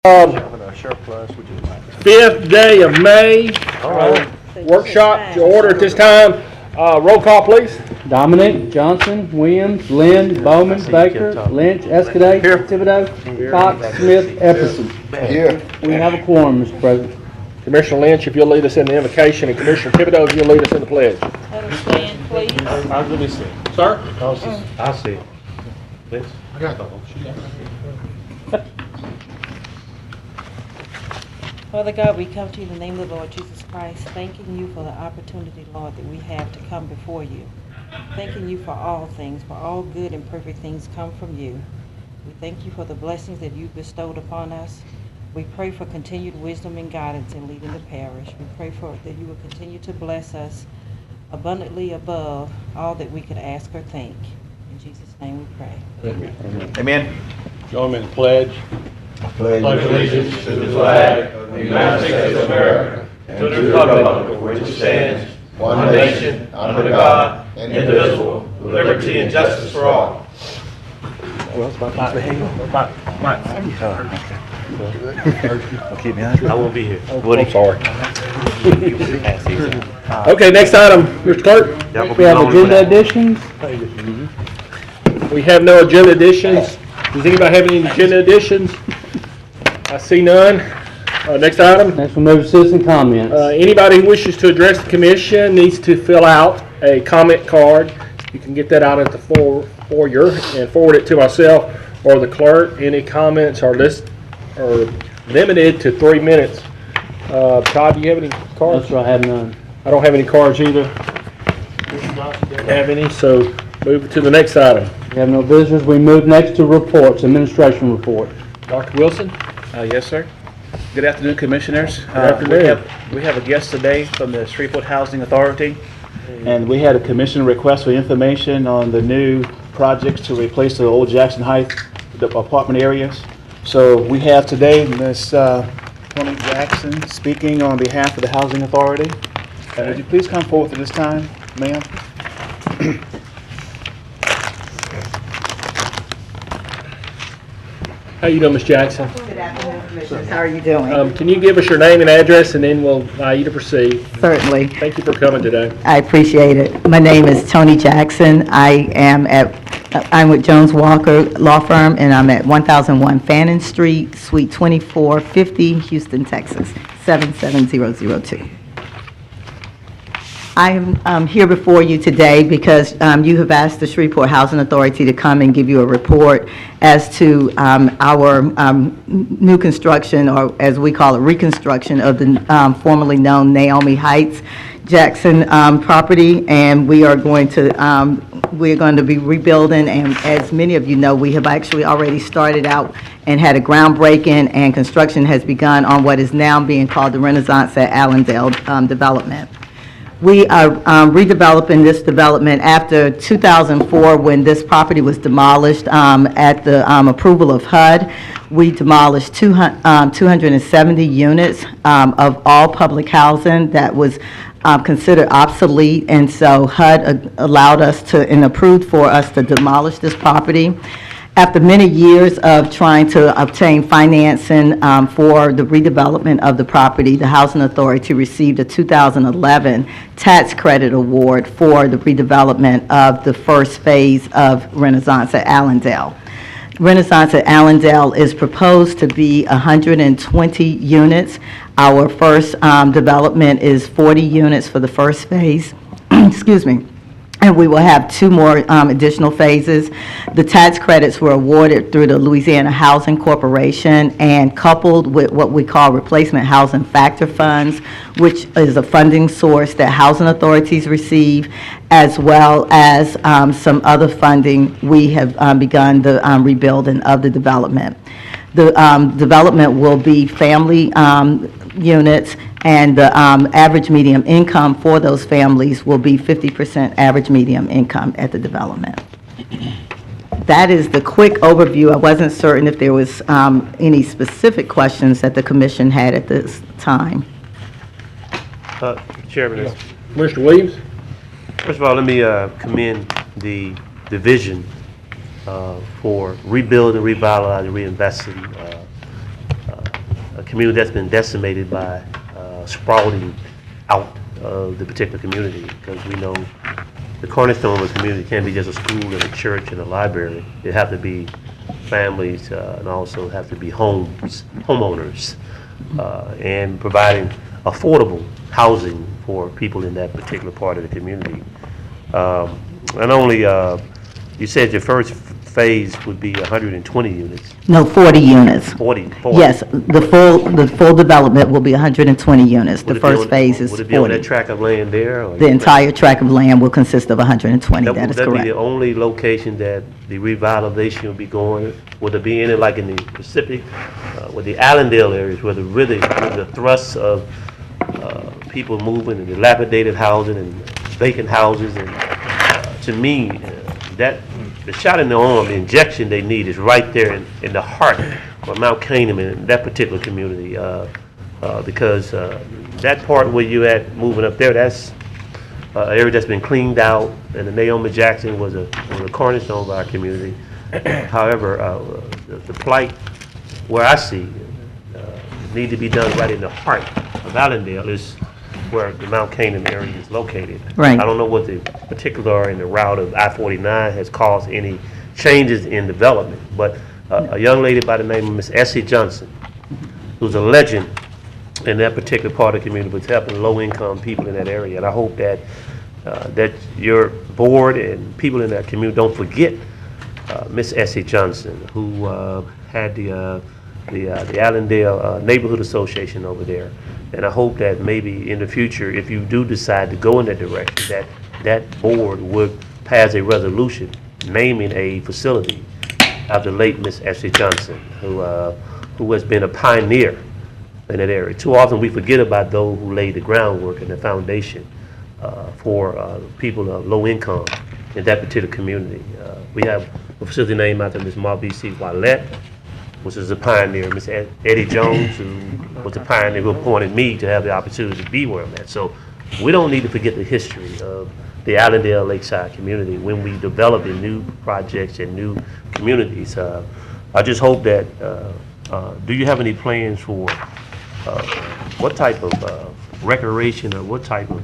Fifth day of May, workshop to order at this time. Roll call, please. Dominic, Johnson, Williams, Lynn, Bowman, Baker, Lynch, Escadade, Thibodeau, Cox, Smith, Epperson. Here. We have a quorum, Mr. President. Commissioner Lynch, if you'll lead us in the invocation, and Commissioner Thibodeau, if you'll lead us in the pledge. Let us stand, please. Let me see. Sir? I'll see. Please. I got Father God, we come to you in the name of the Lord Jesus Christ, thanking you for the opportunity, Lord, that we have to come before you. Thanking you for all things, for all good and perfect things come from you. We thank you for the blessings that you've bestowed upon us. We pray for continued wisdom and guidance in leading the parish. We pray for that you will continue to bless us abundantly above all that we could ask or think. In Jesus' name we pray. Amen. Join me in the pledge. I pledge allegiance to the flag of the United States of America and to the republic for which it stands, one nation, under God, indivisible, with liberty and justice for all. I won't be here. I'm sorry. Okay, next item, Mr. Clerk. We have agenda additions. We have no agenda additions. Does anybody have any agenda additions? I see none. Next item. Next we'll move to citizen comments. Anybody who wishes to address the commission needs to fill out a comment card. You can get that out at the foyer and forward it to myself or the clerk. Any comments are limited to 3 minutes. Todd, do you have any cards? That's right, I have none. I don't have any cards either. Don't have any, so move to the next item. We have no visitors. We move next to reports, administration report. Dr. Wilson? Yes, sir. Good afternoon, commissioners. Good afternoon. We have a guest today from the Shreveport Housing Authority, and we had a commission request for information on the new projects to replace the old Jackson Heights apartment areas. So we have today Ms. Tony Jackson speaking on behalf of the Housing Authority. Would you please come forward at this time, ma'am? How you doing, Ms. Jackson? Good afternoon, Commissioners. How are you doing? Can you give us your name and address, and then we'll allow you to proceed. Certainly. Thank you for coming today. I appreciate it. My name is Tony Jackson. I'm with Jones Walker Law Firm, and I'm at 1001 Fannin Street, Suite 2450, Houston, Texas, 77002. I am here before you today because you have asked the Shreveport Housing Authority to come and give you a report as to our new construction, or as we call it, reconstruction of the formerly known Naomi Heights Jackson property, and we are going to be rebuilding. And as many of you know, we have actually already started out and had a groundbreaking, and construction has begun on what is now being called the Renaissance at Allendale development. We are redeveloping this development after 2004, when this property was demolished at the approval of HUD. We demolished 270 units of all public housing that was considered obsolete, and so HUD allowed us to and approved for us to demolish this property. After many years of trying to obtain financing for the redevelopment of the property, the Housing Authority received a 2011 tax credit award for the redevelopment of the first phase of Renaissance at Allendale. Renaissance at Allendale is proposed to be 120 units. Our first development is 40 units for the first phase. Excuse me. And we will have 2 more additional phases. The tax credits were awarded through the Louisiana Housing Corporation, and coupled with what we call replacement housing factor funds, which is a funding source that housing authorities receive, as well as some other funding, we have begun the rebuilding of the development. The development will be family units, and the average medium income for those families will be 50% average medium income at the development. That is the quick overview. I wasn't certain if there was any specific questions that the commission had at this time. Chairman, Mr. Williams? first of all, let me commend the division for rebuilding, revitalizing, reinvesting a community that's been decimated by sprouting out of the particular community, because we know the cornerstone of a community can't be just a school and a church and a library. It have to be families and also have to be homeowners, and providing affordable housing for people in that particular part of the community. Not only, you said your first phase would be 120 units. No, 40 units. 40. Yes, the full development will be 120 units. The first phase is Would it be on that 40. tract of land there? Or The entire tract of land will consist of 120, that is Would that be correct. the only location that the revitalization will be going? Would there be any, like in the Pacific, with the Allendale areas, where the thrust of people moving and dilapidated housing and vacant houses, and to me, that the shot in the arm, the injection they need is right there in the heart of Mount Canaan in that particular community, because that part where you at moving up there, that's an area that's been cleaned out, and the Naomi Jackson was a cornerstone of our community. However, the plight where I see need to be done right in the heart of Allendale is where the Mount Canaan area is located. Right. I don't know what the particular in the route of I-49 has caused any changes in development, but a young lady by the name of Miss Essie Johnson, who's a legend in that particular part of the community, was helping low-income people in that area. And I hope that that your board and people in that community don't forget Miss Essie Johnson, who had the Allendale Neighborhood Association over there. And I hope that maybe in the future, if you do decide to go in that direction, that board would pass a resolution naming a facility after late Miss Essie Johnson, who has been a pioneer in that area. Too often we forget about those who laid the groundwork and the foundation for people of low income in that particular community. We have a facility named after Miss Marvisi Wallette, which is a pioneer, Miss Eddie Jones, who was a pioneer who appointed me to have the opportunity to be where I'm at. So we don't need to forget the history of the Allendale Lakeside community when we develop in new projects and new communities. I just hope that, do you have any plans for what type of recreation or what type of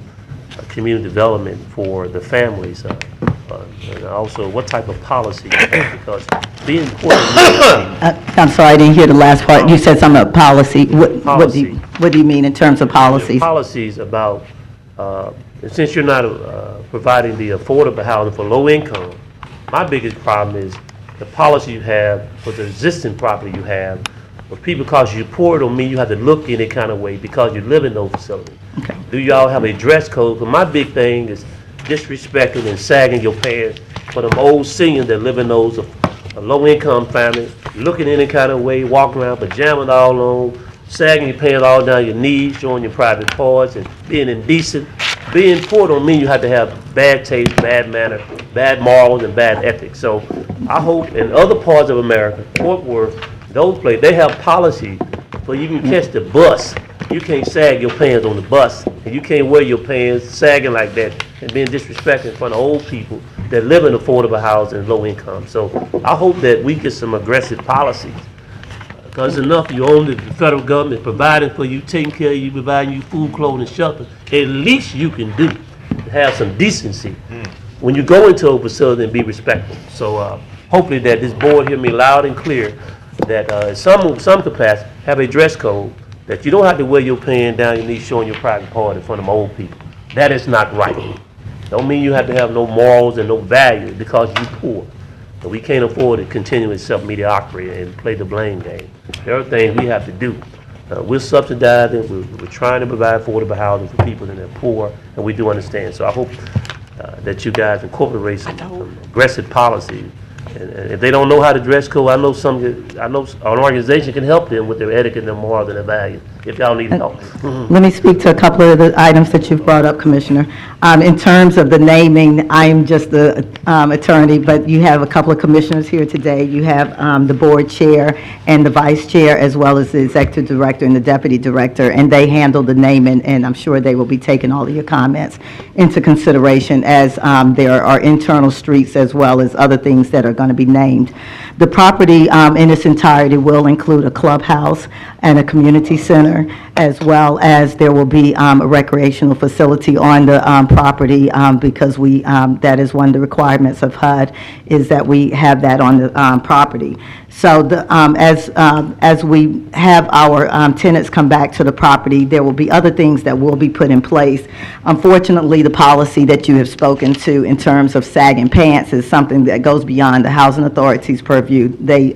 community development for the families? And also, what type of policy? Because being important. I'm sorry, I didn't hear the last part. You said something about policy. What Policy. do you mean in terms of policies? Policies about, since you're not providing the affordable housing for low income, my biggest problem is the policy you have for the existing property you have. But people, because you're poor, don't mean you have to look any kind of way because you live in those facilities. Okay. Do y'all have a dress code? But my big thing is disrespecting and sagging your pants for them old seniors that live in those low-income families, looking any kind of way, walking around pajamas all on, sagging your pants all down your knees, showing your private parts, and being indecent. Being poor don't mean you have to have bad taste, bad manner, bad morals, and bad ethics. So I hope in other parts of America, Fort Worth, those places, they have policy for you can catch the bus. You can't sag your pants on the bus, and you can't wear your pants sagging like that and being disrespectful in front of old people that live in affordable housing and low income. So I hope that we get some aggressive policies, because enough you own the federal government providing for you, taking care of you, providing you food, clothing, and shelter. At least you can do to have some decency when you go into a facility and be respectful. So hopefully that this board hear me loud and clear that some capacity have a dress code that you don't have to wear your pants down your knees showing your private part in front of old people. That is not right. Don't mean you have to have no morals and no value because you're poor. But we can't afford to continue in self-mediocrity and play the blame game. There are things we have to do. We're subsidizing, we're trying to provide affordable housing for people that are poor, and we do understand. So I hope that you guys incorporate some aggressive policies. And if they don't know how to dress code, I know an organization can help them with their etiquette and their morals and their values, if y'all need help. Let me speak to a couple of the items that you've brought up, Commissioner. In terms of the naming, I am just the attorney, but you have a couple of commissioners here today. You have the board chair and the vice chair, as well as the executive director and the deputy director, and they handle the naming, and I'm sure they will be taking all of your comments into consideration as there are internal streets as well as other things that are going going to be named. The property in its entirety will include a clubhouse and a community center, as well as there will be a recreational facility on the property because that is one of the requirements of HUD, is that we have that on the property. So as we have our tenants come back to the property, there will be other things that will be put in place. Unfortunately, the policy that you have spoken to in terms of sagging pants is something that goes beyond the Housing Authority's purview. They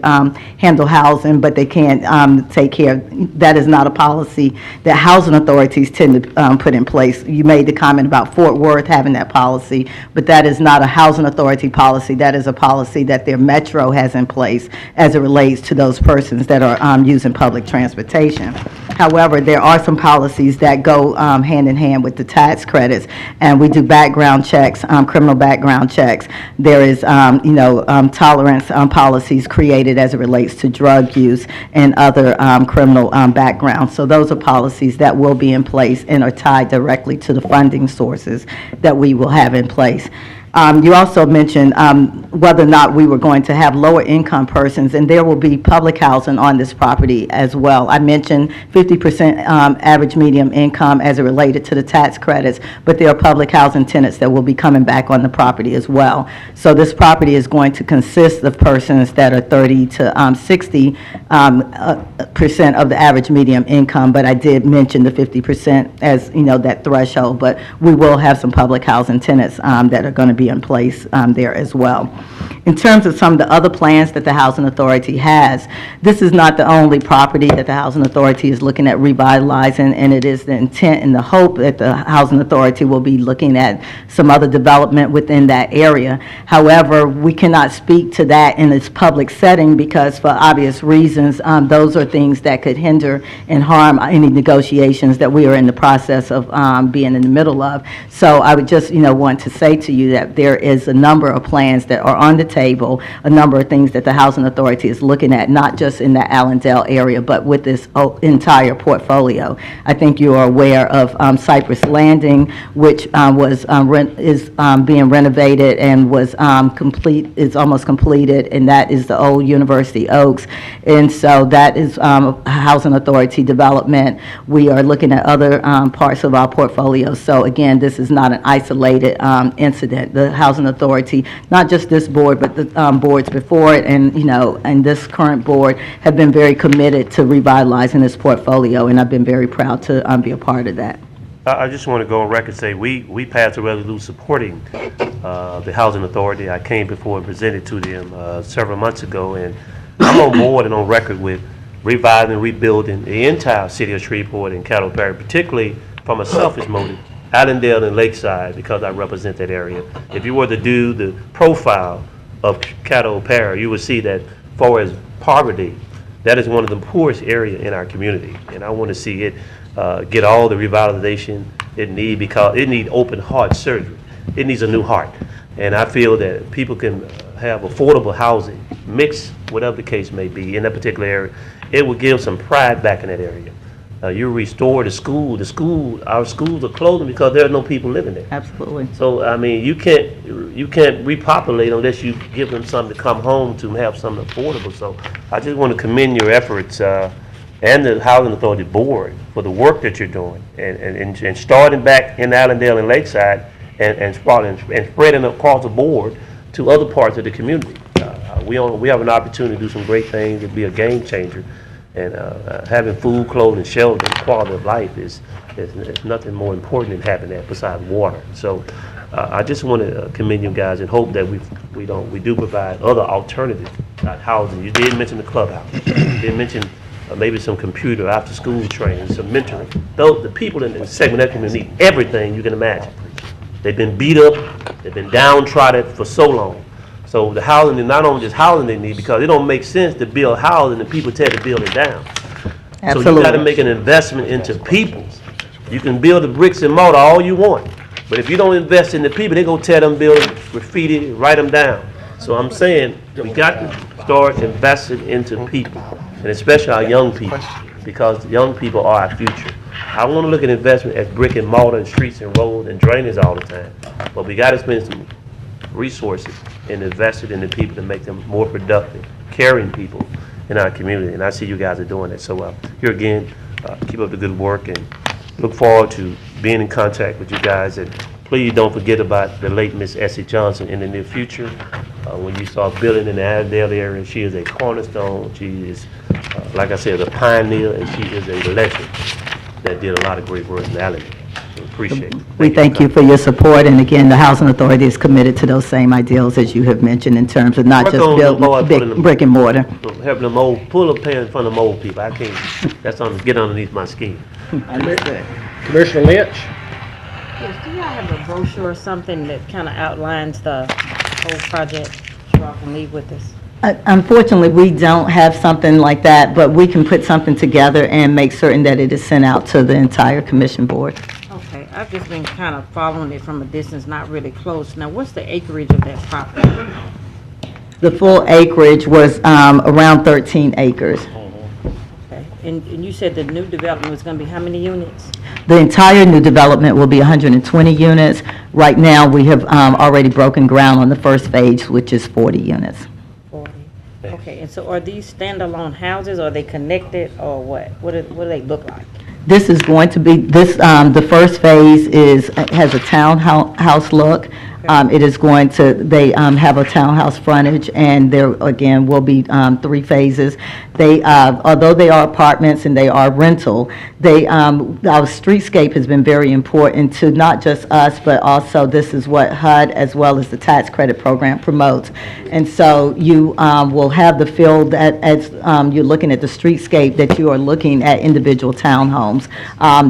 handle housing, but they can't take care. That is not a policy that housing authorities tend to put in place. You made the comment about Fort Worth having that policy, but that is not a Housing Authority policy. That is a policy that their metro has in place as it relates to those persons that are using public transportation. However, there are some policies that go hand in hand with the tax credits, and we do background checks, criminal background checks. There is, tolerance policies created as it relates to drug use and other criminal backgrounds. So those are policies that will be in place and are tied directly to the funding sources that we will have in place. You also mentioned whether or not we were going to have lower income persons, and there will be public housing on this property as well. I mentioned 50% average medium income as it related to the tax credits, but there are public housing tenants that will be coming back on the property as well. So this property is going to consist of persons that are 30 to 60% of the average medium income, but I did mention the 50% as, that threshold, but we will have some public housing tenants that are going to be in place there as well. In terms of some of the other plans that the Housing Authority has, this is not the only property that the Housing Authority is looking at revitalizing, and it is the intent and the hope that the Housing Authority will be looking at some other development within that area. However, we cannot speak to that in its public setting because for obvious reasons, those are things that could hinder and harm any negotiations that we are in the process of being in the middle of. So I would just, want to say to you that there is a number of plans that are on the table, a number of things that the Housing Authority is looking at, not just in the Allendale area, but with this entire portfolio. I think you are aware of Cypress Landing, which is being renovated and was is almost completed, and that is the old University Oaks. And so that is a Housing Authority development. We are looking at other parts of our portfolio. So again, this is not an isolated incident. The Housing Authority, not just this board, but the boards before it and, and this current board have been very committed to revitalizing this portfolio, and I've been very proud to be a part of that. I just want to go on record and say we passed a resolution supporting the Housing Authority. I came before and presented to them several months ago, and I'm on board and on record with reviving and rebuilding the entire city of Shreveport and Caddo Parish, particularly from a selfish motive, Allendale and Lakeside, because I represent that area. If you were to do the profile of Caddo Parish, you would see that as far as poverty, that is one of the poorest areas in our community, and I want to see it get all the revitalization it needs, because it needs open heart surgery. It needs a new heart, and I feel that people can have affordable housing, mixed, whatever the case may be, in that particular area. It will give some pride back in that area. You restore the school. Our schools are closing because there are no people living there. Absolutely. So I mean, you can't repopulate unless you give them something to come home to have something affordable. So I just want to commend your efforts and the Housing Authority Board for the work that you're doing and starting back in Allendale and Lakeside and spreading across the board to other parts of the community. We have an opportunity to do some great things, to be a game changer. And having food, clothing, shelter, and quality of life is nothing more important than having that besides water. So I just want to commend you guys and hope that we do provide other alternative housing. You did mention the clubhouse. You did mention maybe some computer after school training, some mentoring. The people in the segment of that community need everything you can imagine. They've been beat up, they've been downtrodden for so long. So the housing is not only just housing they need, because it don't make sense to build housing and people tell to build it down. Absolutely. So you got to make an investment into people. You can build the bricks and mortar all you want, but if you don't invest in the people, they're going to tear them buildings, graffiti, write them down. So I'm saying we got to start investing into people, and especially our young people, because young people are our future. I want to look at investment as brick and mortar and streets and roads and drainage all the time, but we got to spend some resources and invest it in the people to make them more productive, caring people in our community. And I see you guys are doing that. So here again, keep up the good work and look forward to being in contact with you guys. And please don't forget about the late Miss Essie Johnson in the near future. When you start building in the Avondale area, she is a cornerstone. She is, like I said, a pioneer, and she is a legend that did a lot of great work in Allen. So appreciate it. We thank you for your support, and again, the Housing Authority is committed to those same ideals as you have mentioned in terms of not Work just on the board, building putting big them- brick and mortar. Helping them old, pull up in front of them old people. I can't, that's on, get underneath my skin. Commissioner Lynch? Yes, do y'all have a brochure or something that kind of outlines the whole project? Y'all can leave with us. Unfortunately, we don't have something like that, but we can put something together and make certain that it is sent out to the entire commission board. Okay, I've just been kind of following it from a distance, not really close. Now, what's the acreage of that property? The full acreage was around 13 acres. Okay, and you said the new development was going to be how many units? The entire new development will be 120 units. Right now, we have already broken ground on the first phase, which is 40 units. 40. Okay, and so are these standalone houses, or are they connected, or what? What do they look like? This is going to be, the first phase has a townhouse look. It is going to, they have a townhouse frontage, and there, again, will be 3 phases. They, although they are apartments and they are rental, our streetscape has been very important to not just us, but also this is what HUD as well as the tax credit program promotes. And so you will have the feel that as you're looking at the streetscape, that you are looking at individual townhomes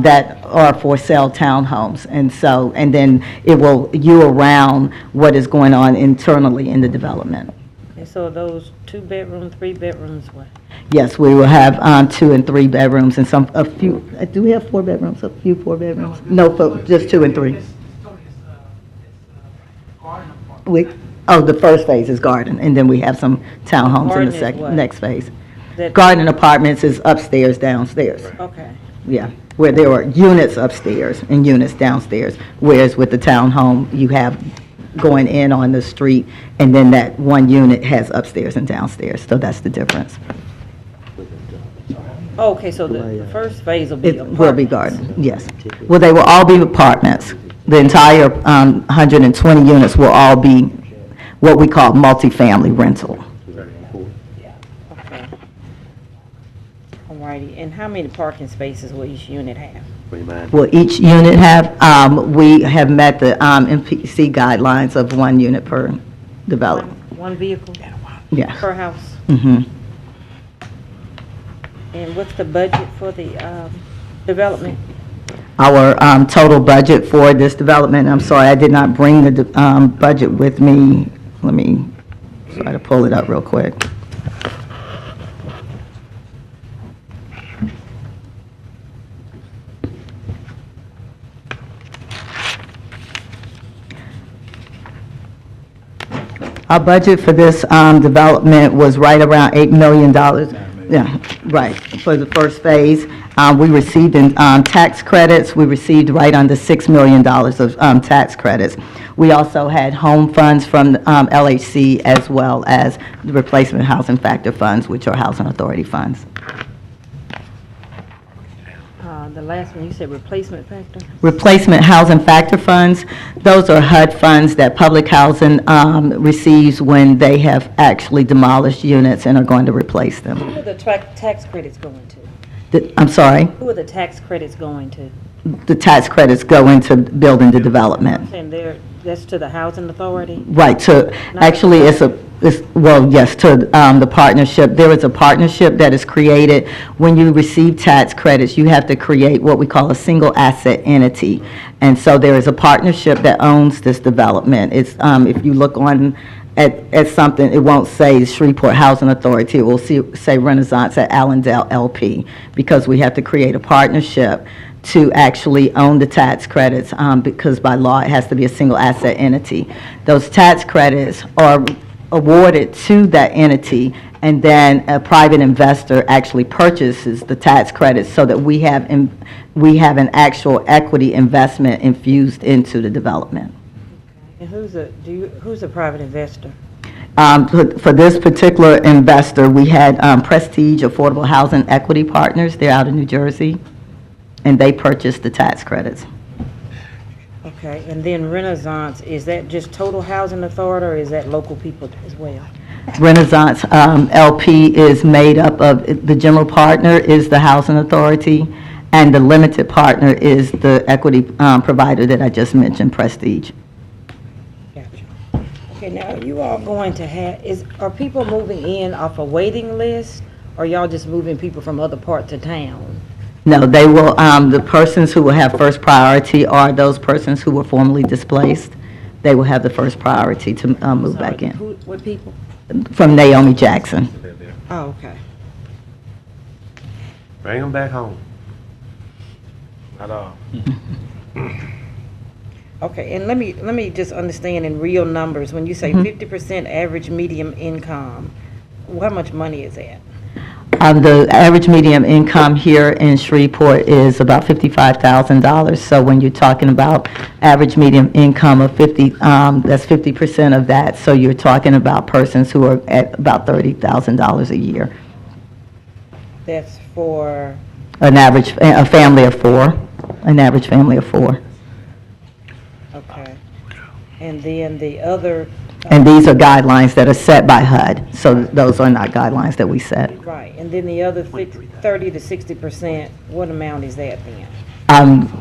that are for sale townhomes. And so, and then it will around what is going on internally in the development. And so are those 2 bedrooms, 3 bedrooms, what? Yes, we will have 2 and 3 bedrooms and a few, do we have 4 bedrooms? A few 4 bedrooms? No, just 2 and 3. The first phase is garden, and then we have some townhomes in Garden the is what? next phase. That- Garden apartments is upstairs, downstairs. Okay. Yeah, where there are units upstairs and units downstairs, whereas with the townhome, you have going in on the street, and then that one unit has upstairs and downstairs, so that's the difference. Okay, so the first phase will be It will be apartments. garden, yes. Well, they will all be apartments. The entire 120 units will all be what we call multifamily rental. Okay. Alrighty, and how many parking spaces will each unit have? Will each unit have, we have met the MPC guidelines of 1 unit per development. One vehicle Yeah. per house? Mhm. And what's the budget for the development? Our total budget for this development, I'm sorry, I did not bring the budget with me. Let me try to pull it up real quick. Our budget for this development was right around $8 million. Yeah, right, for the first phase. We received in tax credits, we received right under $6 million of tax credits. We also had home funds from LHC as well as the replacement housing factor funds, which are housing authority funds. The last one, you said replacement factor? Replacement housing factor funds, those are HUD funds that public housing receives when they have actually demolished units and are going to replace them. Who are the tax credits going to? I'm sorry, Who are the tax credits going to? the tax credits go into building the development. And that's to the housing authority? Right, to, actually, well, yes, to the partnership. There is a partnership that is created. When you receive tax credits, you have to create what we call a single asset entity. And so there is a partnership that owns this development. It's, if you look on at something, it won't say Shreveport Housing Authority, it will say Renaissance at Allendale LP, because we have to create a partnership to actually own the tax credits, because by law, it has to be a single asset entity. Those tax credits are awarded to that entity, and then a private investor actually purchases the tax credits so that we have an actual equity investment infused into the development. And who's a private investor? For this particular investor, we had Prestige Affordable Housing Equity Partners. They're out of New Jersey, and they purchased the tax credits. Okay, and then Renaissance, is that just Total Housing Authority, or is that local people as well? Renaissance LP is made up of, the general partner is the Housing Authority, and the limited partner is the equity provider that I just mentioned, Prestige. Gotcha. Okay, now, are you all going to have, are people moving in off a waiting list, or y'all just moving people from other parts of town? No, they will, the persons who will have first priority are those persons who were formerly displaced. They will have the first priority to move back in. What people? From Naomi Jackson. Oh, okay. Bring them back home. Not all. Okay, and let me just understand in real numbers, when you say 50% average medium income, how much money is that? The average medium income here in Shreveport is about $55,000. So when you're talking about average medium income of 50, that's 50% of that. So you're talking about persons who are at about $30,000 a year. That's for? An average, a family of four, an average family of four. Okay. And then the other? And these are guidelines that are set by HUD. So those are not guidelines that we set. Right, and then the other 30 to 60%, what amount is that then?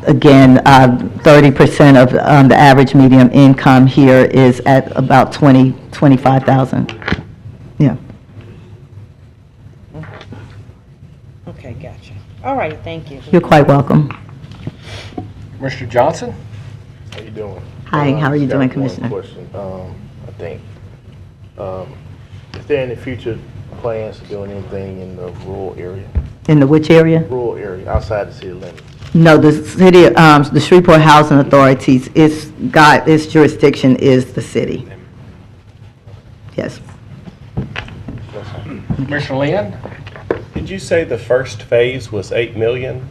Again, 30% of the average medium income here is at about 25,000. Yeah. Okay, gotcha. All right, thank you. You're quite welcome. Mr. Johnson? How you doing? Hi, how are you Just got doing, one Commissioner? question, I think. Is there any future plans to doing anything in the rural area? In the which area? Rural area, outside the city limits? No, the city, the Shreveport Housing Authorities, its jurisdiction is the city. Yes. Commissioner Lynn? Did you say the first phase was 8 million?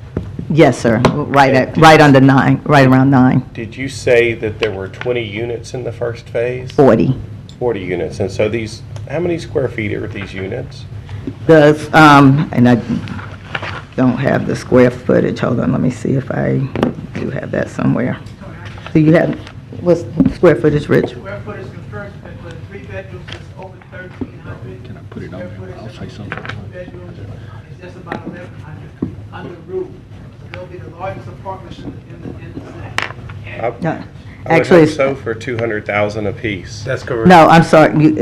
Yes, sir. Right under 9, right around 9. Did you say that there were 20 units in the first phase? 40. 40 units. And so these, how many square feet are these units? And I don't have the square footage. Hold on, let me see if I do have that somewhere. Do you have, what's the square footage, Rich? Square footage construction for the 3 bedrooms is over 1,300. Can I put it on there? I'll say something. 2 bedrooms is just about 1,100 under roof. So they'll be the largest apartments in the city. No. I would Actually, hope so for 200,000 apiece. That's correct. no, I'm sorry, you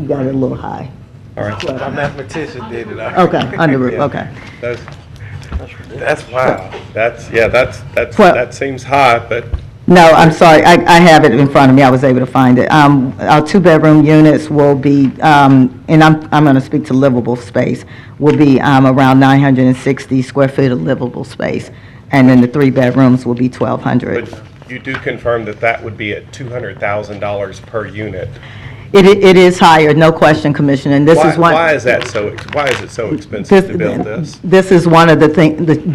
got it a little high. All right. My mathematician did it. Okay, under roof, okay. That's wow. That Well- seems high, but No, I'm sorry, I have it in front of me, I was able to find it. Our 2-bedroom units will be, and I'm going to speak to livable space, will be around 960 square feet of livable space, and then the 3 bedrooms will be 1,200. but you do confirm that that would be at $200,000 per unit. It is higher, no question, Commissioner, and this is one. Why is it so expensive to build this? This is one of the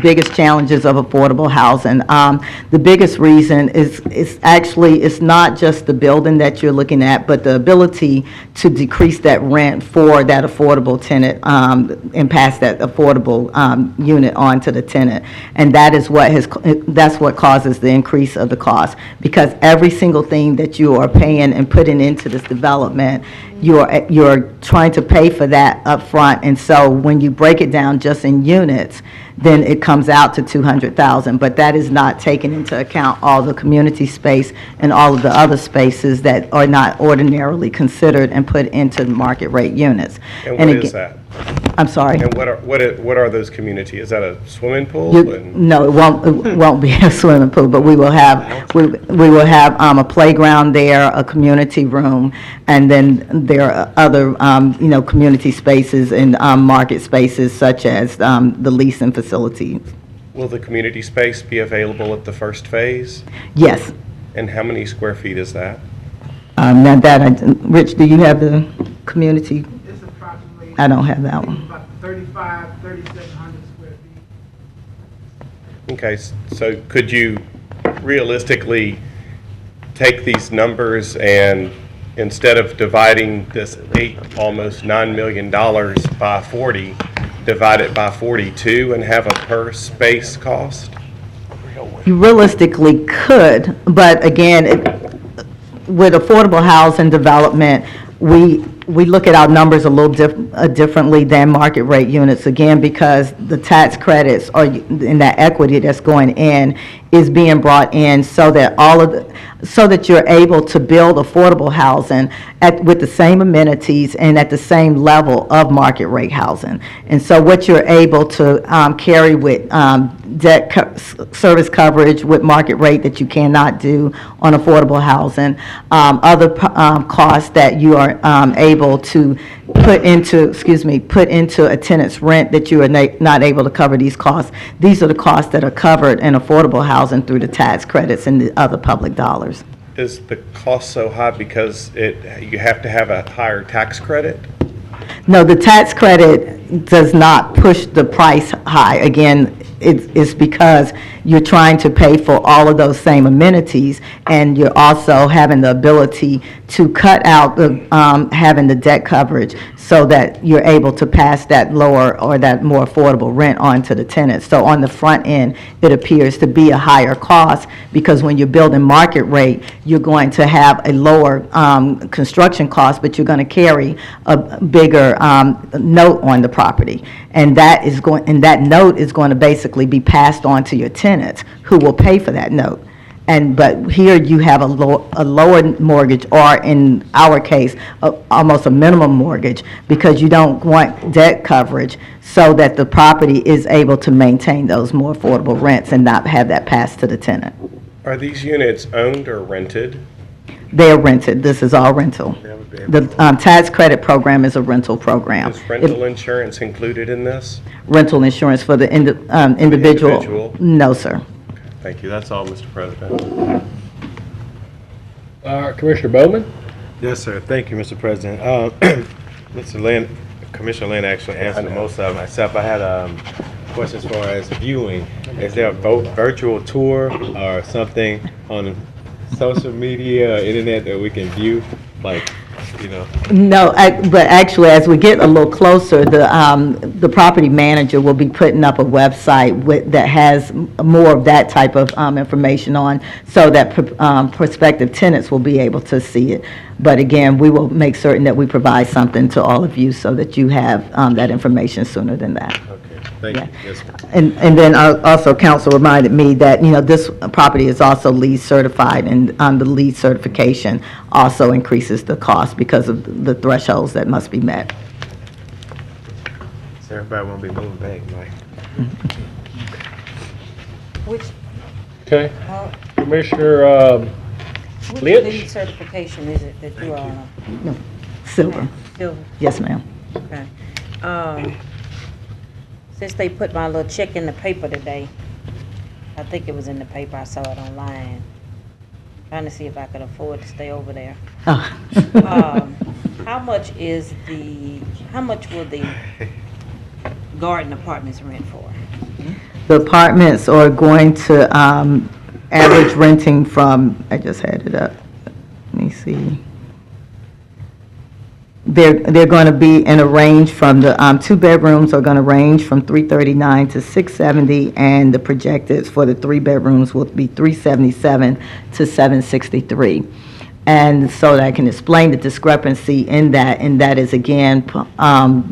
biggest challenges of affordable housing. The biggest reason is actually, it's not just the building that you're looking at, but the ability to decrease that rent for that affordable tenant, and pass that affordable unit on to the tenant. And that is that's what causes the increase of the cost. Because every single thing that you are paying and putting into this development, you're trying to pay for that up front, and so when you break it down just in units, then it comes out to 200,000, but that is not taking into account all the community space and all of the other spaces that are not ordinarily considered and put into the market rate units. And what is again, that? I'm sorry. And what are those communities? Is that a swimming pool? No, it won't be a swimming pool, but we will have a playground there, a community room, and then there are other community spaces and market spaces such as the leasing facilities. Will the community space be available at the first phase? Yes. And how many square feet is that? Now Rich, do you have the community? It's approximately. I don't have that one. About 3,700 square feet. Okay, so could you realistically take these numbers and instead of dividing this almost $9 million by 40, divide it by 42 and have a per space cost? You realistically could, but again, with affordable housing development, we look at our numbers a little differently than market rate units, again, because the tax credits or in that equity that's going in is being brought in so that so that you're able to build affordable housing with the same amenities and at the same level of market rate housing. And so what you're able to carry with debt service coverage with market rate that you cannot do on affordable housing, other costs that you are able to put into a tenant's rent that you are not able to cover these costs. These are the costs that are covered in affordable housing through the tax credits and the other public dollars. Is the cost so high because you have to have a higher tax credit? No, the tax credit does not push the price high. Again, it's because you're trying to pay for all of those same amenities, and you're also having the ability to cut out the having the debt coverage so that you're able to pass that lower or that more affordable rent on to the tenants. So on the front end, it appears to be a higher cost because when you're building market rate, you're going to have a lower construction cost, but you're going to carry a bigger note on the property, and that note is going to basically be passed on to your tenants who will pay for that note. But here you have a lower mortgage, or in our case, almost a minimum mortgage, because you don't want debt coverage so that the property is able to maintain those more affordable rents and not have that passed to the tenant. Are these units owned or rented? They're rented. This is all rental. The tax credit program is a rental program. Is rental insurance included in this? Rental insurance for the individual? No, sir. Thank you. That's all, Mr. President. Commissioner Bowman? Yes, sir. Thank you, Mr. President. Mr. Lynn, Commissioner Lynn actually answered most of them myself. I had a question as far as viewing. Is there a virtual tour or something on social media or internet that we can view? Like, you know? No, but actually, as we get a little closer, the property manager will be putting up a website that has more of that type of information on, so that prospective tenants will be able to see it. But again, we will make certain that we provide something to all of you so that you have that information sooner than that. Okay, thank you. Yes, and then also, council reminded me that, you know, this property is also LEED certified, and the LEED certification also increases the cost because of the thresholds that must be met. so everybody won't be moving back, right? Which, Okay. Commissioner which Lynch? LEED certification is it that you are on? No, silver. Silver. Yes, ma'am. Okay. Since they put my little check in the paper today, I think it was in the paper, I saw it online, trying to see if I could afford to stay over there. Oh. How much will the garden apartments rent for? The apartments are going to average renting from, I just had it up, let me see. They're going to be in a range from the 2 bedrooms are going to range from $339 to $670, and the projected for the 3 bedrooms will be $377 to $763. And so that I can explain the discrepancy in that, and that is again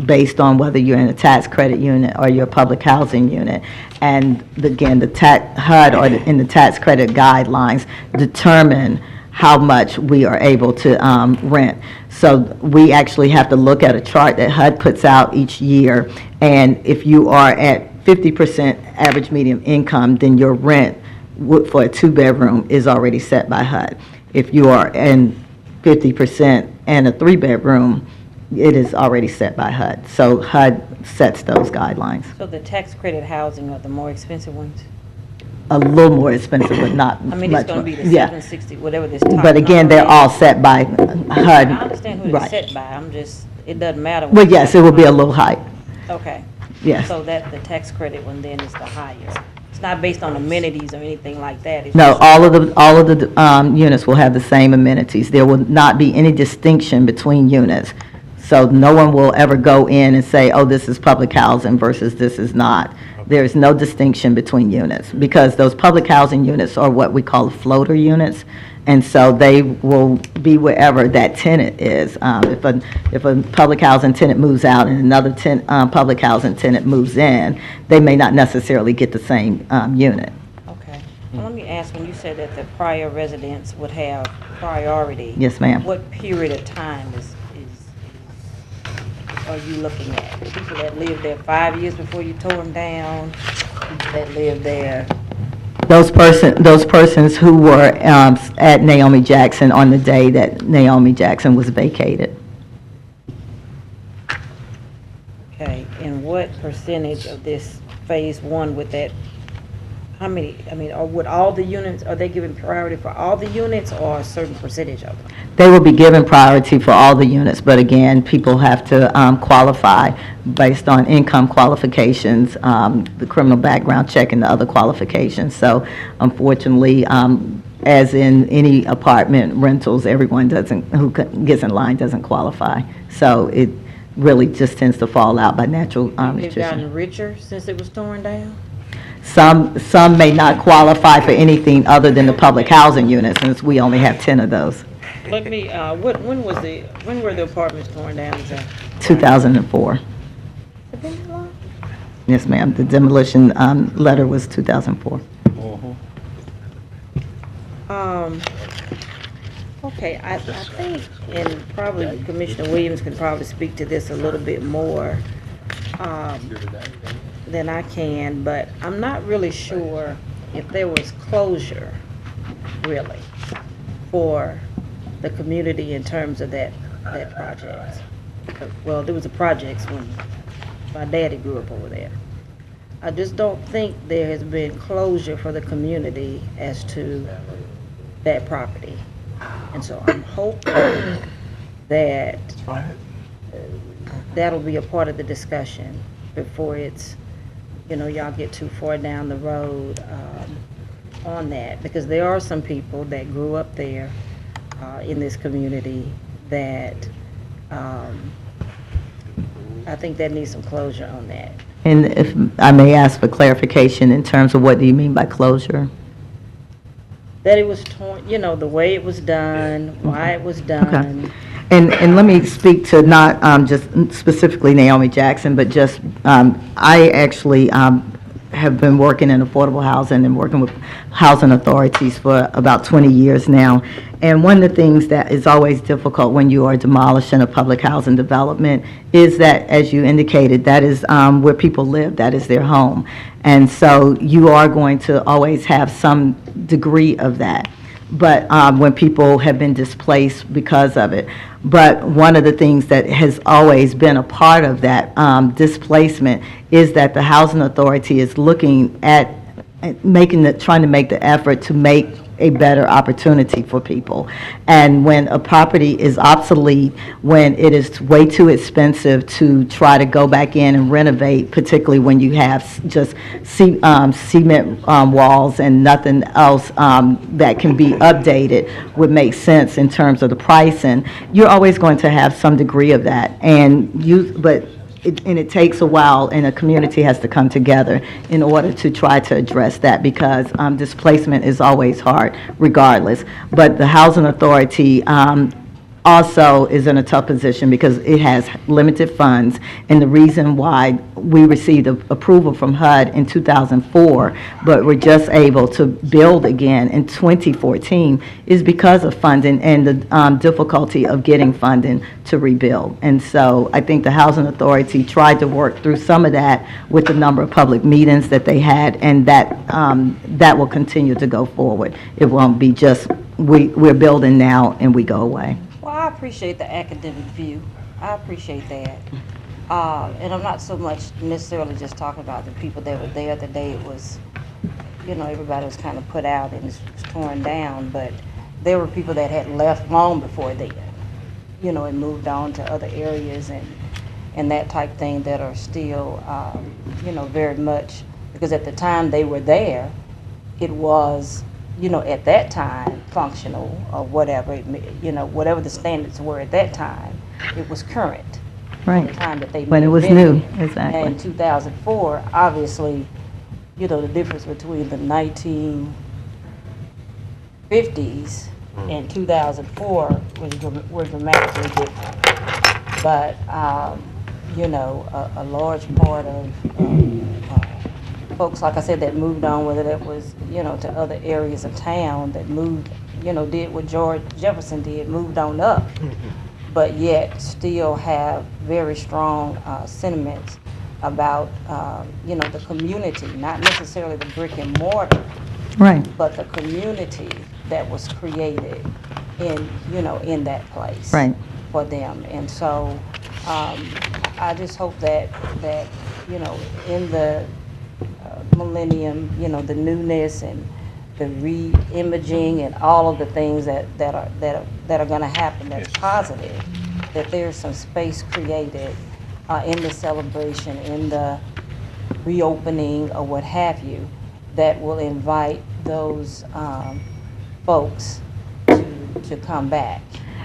based on whether you're in a tax credit unit or you're a public housing unit. And again, the HUD or in the tax credit guidelines determine how much we are able to rent. So we actually have to look at a chart that HUD puts out each year, and if you are at 50% average median income, then your rent for a 2-bedroom is already set by HUD. If you are in 50% and a 3-bedroom, it is already set by HUD. So HUD sets those guidelines. So the tax credit housing are the more expensive ones? A little more expensive, but not much. I mean, it's going to be the Yeah. 760, whatever this top But again, number they're is. all set by HUD. I understand who it's Right. set by, it doesn't matter. Well, yes, it will be a little high. Okay. Yes. So that the tax credit one then is the higher. It's not based on amenities or anything like that? It's No, just- all of the units will have the same amenities. There will not be any distinction between units. So no one will ever go in and say, oh, this is public housing versus this is not. There's no distinction between units, because those public housing units are what we call floater units, and so they will be wherever that tenant is. If a public housing tenant moves out and another public housing tenant moves in, they may not necessarily get the same unit. Okay. Well, let me ask, when you said that the prior residents would have priority. Yes, ma'am. What period of time are you looking at? People that lived there 5 years before you tore them down, people that lived there. Those persons who were at Naomi Jackson on the day that Naomi Jackson was vacated. Okay, and what percentage of this phase one would that, how many, I mean, or would all the units, are they giving priority for all the units or a certain percentage of them? They will be given priority for all the units, but again, people have to qualify based on income qualifications, the criminal background check, and the other qualifications. So unfortunately, as in any apartment rentals, everyone who gets in line doesn't qualify. So it really just tends to fall out by natural They've attrition. gotten richer since it was torn down? Some may not qualify for anything other than the public housing units, since we only have 10 of those. Let me, when were the apartments torn down? Is that 2004. has it been that long? Yes, ma'am. The demolition letter was 2004. Okay, I think, and probably Commissioner Williams can probably speak to this a little bit more than I can, but I'm not really sure if there was closure, really, for the community in terms of that project. Well, there was a project when my daddy grew up over there. I just don't think there has been closure for the community as to that property. And so I'm hoping that that'll be a part of the discussion before it's, y'all get too far down the road on that. Because there are some people that grew up there in this community that I think that needs some closure on that. And if I may ask for clarification in terms of what do you mean by closure? That it was torn, the way it was done, why it was done. Okay. And let me speak to not just specifically Naomi Jackson, but just I actually have been working in affordable housing and working with housing authorities for about 20 years now. And one of the things that is always difficult when you are demolishing a public housing development is that, as you indicated, that is where people live, that is their home. And so you are going to always have some degree of that. But when people have been displaced because of it. But one of the things that has always been a part of that displacement is that the housing authority is looking at trying to make the effort to make a better opportunity for people. And when a property is obsolete, when it is way too expensive to try to go back in and renovate, particularly when you have just cement walls and nothing else that can be updated, would make sense in terms of the pricing, you're always going to have some degree of that. And it takes a while, and a community has to come together in order to try to address that, because displacement is always hard regardless. But the housing authority also is in a tough position because it has limited funds, and the reason why we received approval from HUD in 2004, but we're just able to build again in 2014, is because of funding and the difficulty of getting funding to rebuild. And so I think the housing authority tried to work through some of that with the number of public meetings that they had, and that will continue to go forward. It won't be just we're building now and we go away. Well, I appreciate the academic view. I appreciate that. And I'm not so much necessarily just talking about the people that were there the day it was, everybody was kind of put out and it was torn down, but there were people that had left long before then, and moved on to other areas and that type thing that are still, very much because at the time they were there, it was, at that time, functional or whatever, whatever the standards were at that time, it was current. Right. The time that they When it was invented new, it. exactly. And in 2004, obviously, the difference between the 1950s and 2004 were dramatically different. But, a large part of folks, like I said, that moved on, whether that was, to other areas of town that moved, did what George Jefferson did, moved on up, but yet still have very strong sentiments about, the community, not necessarily the brick and mortar, Right. but the community that was created in, in that place. Right. For them. And so I just hope that, in the millennium, the newness and the re-imaging and all of the things that are going to happen that's positive, that there's some space created in the celebration, in the reopening or what have you, that will invite those folks to come back,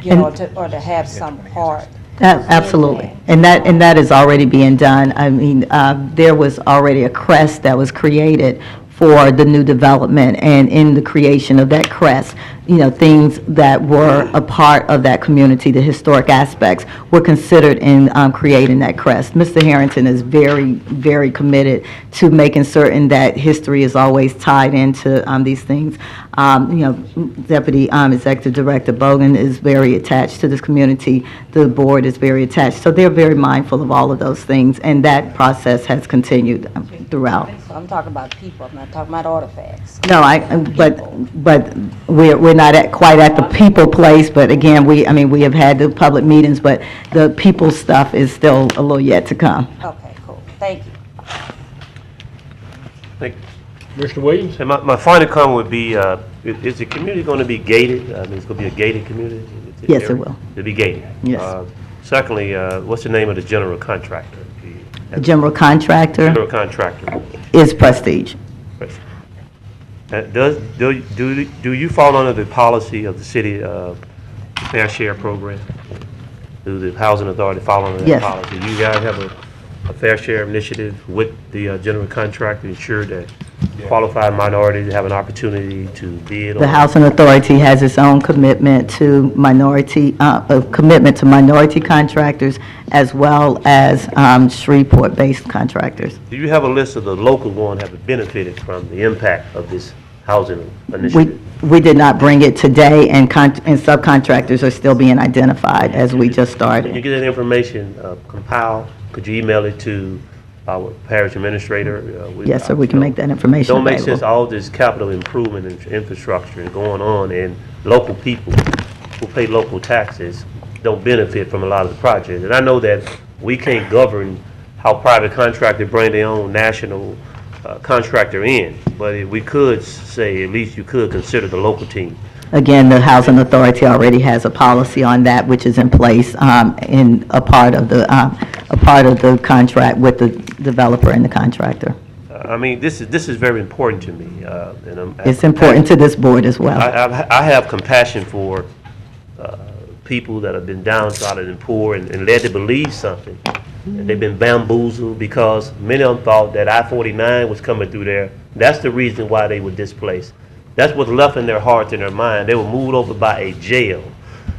or to have some part. Absolutely, and that is already being done. I mean, there was already a crest that was created for the new development, and in the creation of that crest, things that were a part of that community, the historic aspects, were considered in creating that crest. Mr. Harrington is very, very committed to making certain that history is always tied into these things. Deputy Executive Director Bogan is very attached to this community. The board is very attached. So they're very mindful of all of those things, and that process has continued throughout. So I'm talking about people, I'm not talking about artifacts. No, but we're not quite at the people place, but again, we have had the public meetings, but the people stuff is still a little yet to come. Okay, cool. Thank you. Thank you. Mr. Williams? And my final comment would be, is the community going to be gated? I mean, it's going to be a gated community? Yes, it will. It'll be gated? Yes. Secondly, what's the name of the general contractor? The general contractor General contractor. is Prestige. Do you fall under the policy of the city fair share program? Do the housing authority fall under that Yes. policy? Do you guys have a fair share initiative with the general contractor to ensure that qualified minorities have an opportunity to bid on? The housing authority has its own commitment to minority contractors as well as Shreveport-based contractors. Do you have a list of the local ones that have benefited from the impact of this housing initiative? We did not bring it today, and subcontractors are still being identified as we just Can you started. get that information compiled? Could you email it to our parish administrator? Yes, sir, we can make that information Don't make sense available. all this capital improvement and infrastructure going on, and local people who pay local taxes don't benefit from a lot of the projects. And I know that we can't govern how private contractors bring their own national contractor in, but if we could say, at least you could consider the local team. Again, the housing authority already has a policy on that, which is in place in a part of the contract with the developer and the contractor. I mean, this is very important to me. It's important to this board as well. I have compassion for people that have been downtrodden and poor and led to believe something. And they've been bamboozled because many of them thought that I-49 was coming through there. That's the reason why they were displaced. That's what's left in their hearts and their mind. They were moved over by a jail.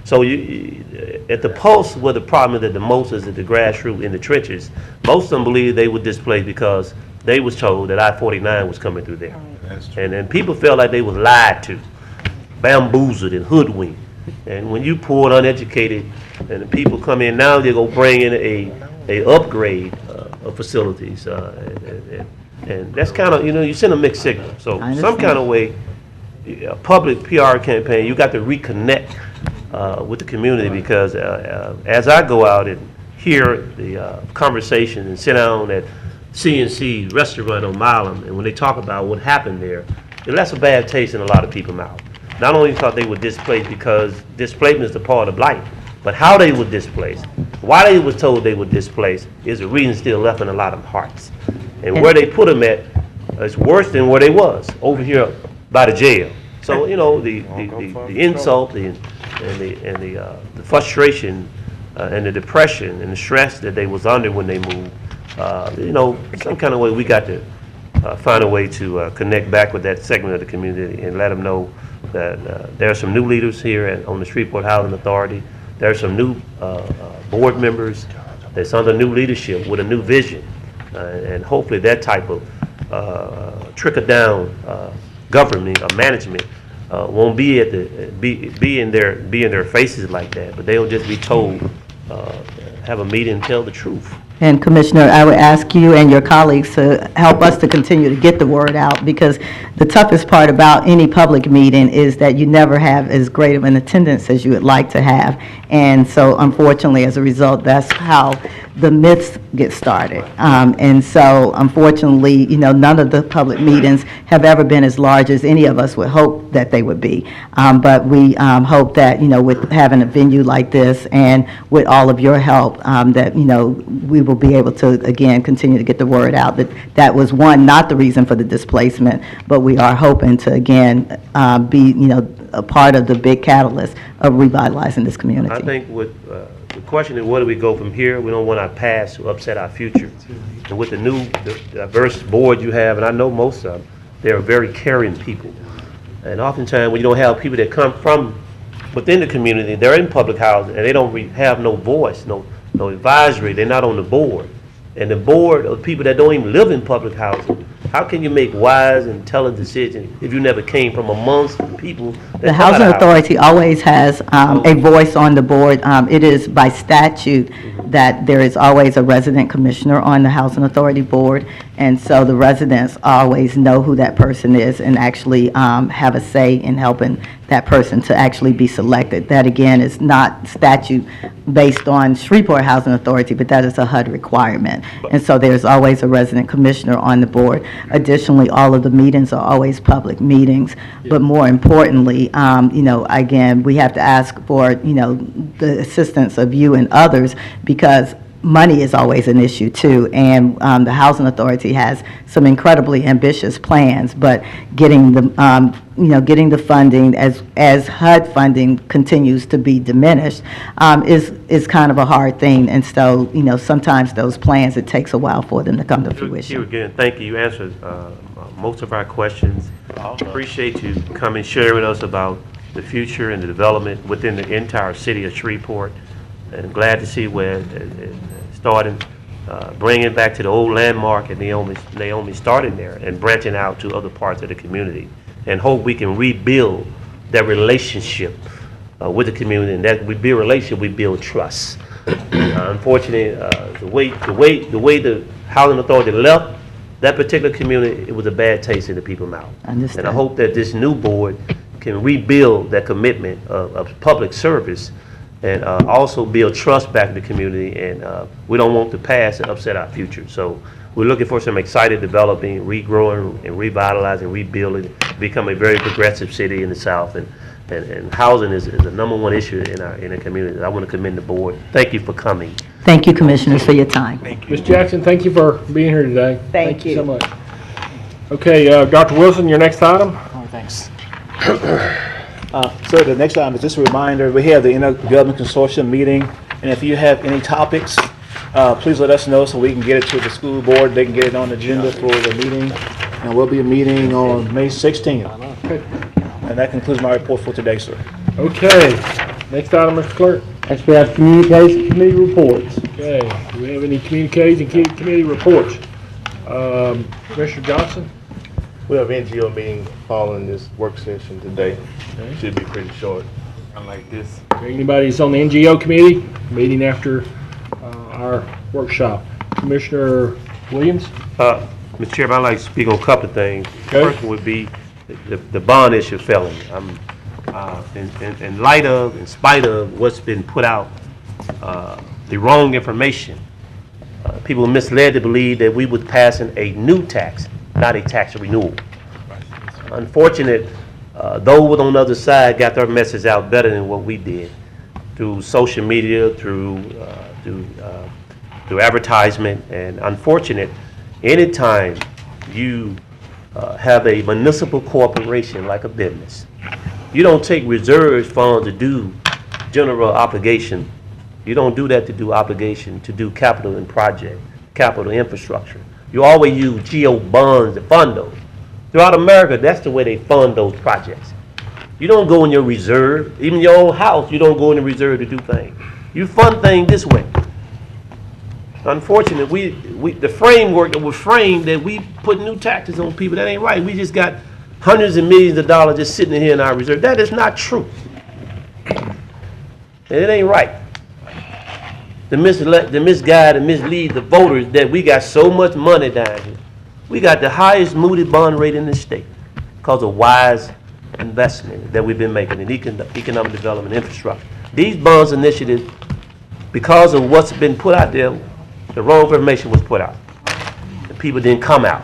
So at the pulse, where the problem is that the most is at the grassroots in the trenches, most of them believe they were displaced because they was told that I-49 was coming through there. And people felt like they was lied to, bamboozled and hoodwinked. And when you poor, uneducated, and the people come in now, they're going to bring in a upgrade of facilities. And that's kind of, you send a mixed signal. So some kind of way, a public PR campaign, you got to reconnect with the community, because as I go out and hear the conversation and sit down at CNC restaurant on Milam, and when they talk about what happened there, it left a bad taste in a lot of people's mouth. Not only thought they were displaced because displacement is the part of life, but how they were displaced, why they was told they were displaced, is a reason still left in a lot of hearts. And where they put them at it's worse than where they was, over here by the jail. So, you know, the insult, the frustration, and the depression and the stress that they was under when they moved, you know, some kind of way we got to find a way to connect back with that segment of the community and let them know that there are some new leaders here on the Shreveport Housing Authority. There are some new board members that's under new leadership with a new vision, and hopefully that type of trickle down government or management won't be at be in their faces like that, but they'll just be told, have a meeting and tell the truth. And Commissioner, I would ask you and your colleagues to help us to continue to get the word out, because the toughest part about any public meeting is that you never have as great of an attendance as you would like to have. And so unfortunately, as a result, that's how the myths get started. And so unfortunately, you know, none of the public meetings have ever been as large as any of us would hope that they would be. But we hope that, you know, with having a venue like this and with all of your help, that, you know, we will be able to, again, continue to get the word out that that was, one, not the reason for the displacement, but we are hoping to, again, be, you know, a part of the big catalyst of revitalizing this community. I think with the question is, where do we go from here? We don't want our past to upset our future. And with the new diverse board you have, and I know most of them, they're very caring people. And oftentimes when you don't have people that come from within the community, they're in public housing and they don't have no voice, no advisory, they're not on the board. And the board of people that don't even live in public housing, how can you make wise and intelligent decisions if you never came from amongst the people that The Housing Authority always has a voice on the board. It is by statute that there is always a resident commissioner on the Housing Authority board, and so the residents always know who that person is and actually have a say in helping that person to actually be selected. That, again, is not statute based on Shreveport Housing Authority, but that is a HUD requirement. And so there's always a resident commissioner on the board. Additionally, all of the meetings are always public meetings, but more importantly, you know, again, we have to ask for, you know, the assistance of you and others, because money is always an issue too, and the Housing Authority has some incredibly ambitious plans, but getting the you know, getting the funding as HUD funding continues to be diminished is kind of a hard thing. And so, you know, sometimes those plans, it takes a while for them to come to fruition. Again, thank you. You answered most of our questions. Appreciate you coming, sharing with us about the future and the development within the entire city of Shreveport. And glad to see where it started, bringing it back to the old landmark, and Naomi starting there and branching out to other parts of the community. And hope we can rebuild that relationship with the community, and that we build relationship, we build trust. Unfortunately, the way the Housing Authority left that particular community, it was a bad taste in the people's mouth. And I hope that this new board can rebuild that commitment of public service, and also build trust back in the community. And we don't want the past to upset our future. So we're looking for some exciting developing, regrowing, and revitalizing, rebuilding, become a very progressive city in the South. And housing is the #1 issue in our community. I want to commend the board. Thank you for coming. Thank you, Commissioners, for your time. Ms. Jackson, thank you for being here today. Thank you so much. Okay, Dr. Wilson, your next item. Oh, thanks. So the next item is just a reminder, we have the Intergovernmental Consortium meeting, and if you have any topics, please let us know so we can get it to the school board. They can get it on the agenda for the meeting, and we'll be meeting on May 16th. Okay. And that concludes my report for today, sir. Okay, next item, Mr. Clerk. Next, we have communication committee reports. Okay, do we have any communication committee reports? Commissioner Johnson? We have NGO meeting following this work session today. Okay. Should be pretty short. Unlike this. Anybody who's on the NGO committee, meeting after our workshop. Commissioner Williams? Mr. Chairman, I'd like to speak on a couple of things. Okay. The first one would be the bond issue felony. In light of, in spite of what's been put out, the wrong information, people were misled to believe that we were passing a new tax, not a tax renewal. Unfortunate, those on the other side got their message out better than what we did through social media, through advertisement. And unfortunate, anytime you have a municipal corporation like a business. You don't take reserve funds to do general obligation. You don't do that to do obligation, to do capital and project, capital infrastructure. You always use GO bonds to fund those. Throughout America, that's the way they fund those projects. You don't go in your reserve, even your own house, you don't go in the reserve to do things. You fund things this way. Unfortunately, the framework that was framed that we put new taxes on people, that ain't right. We just got hundreds of millions of dollars just sitting here in our reserve. That is not true. And it ain't right. To misguide and mislead the voters that we got so much money down here. We got the highest Moody bond rate in the state because of wise investment that we've been making in economic development infrastructure. These bonds initiatives, because of what's been put out there, the wrong information was put out. The people didn't come out.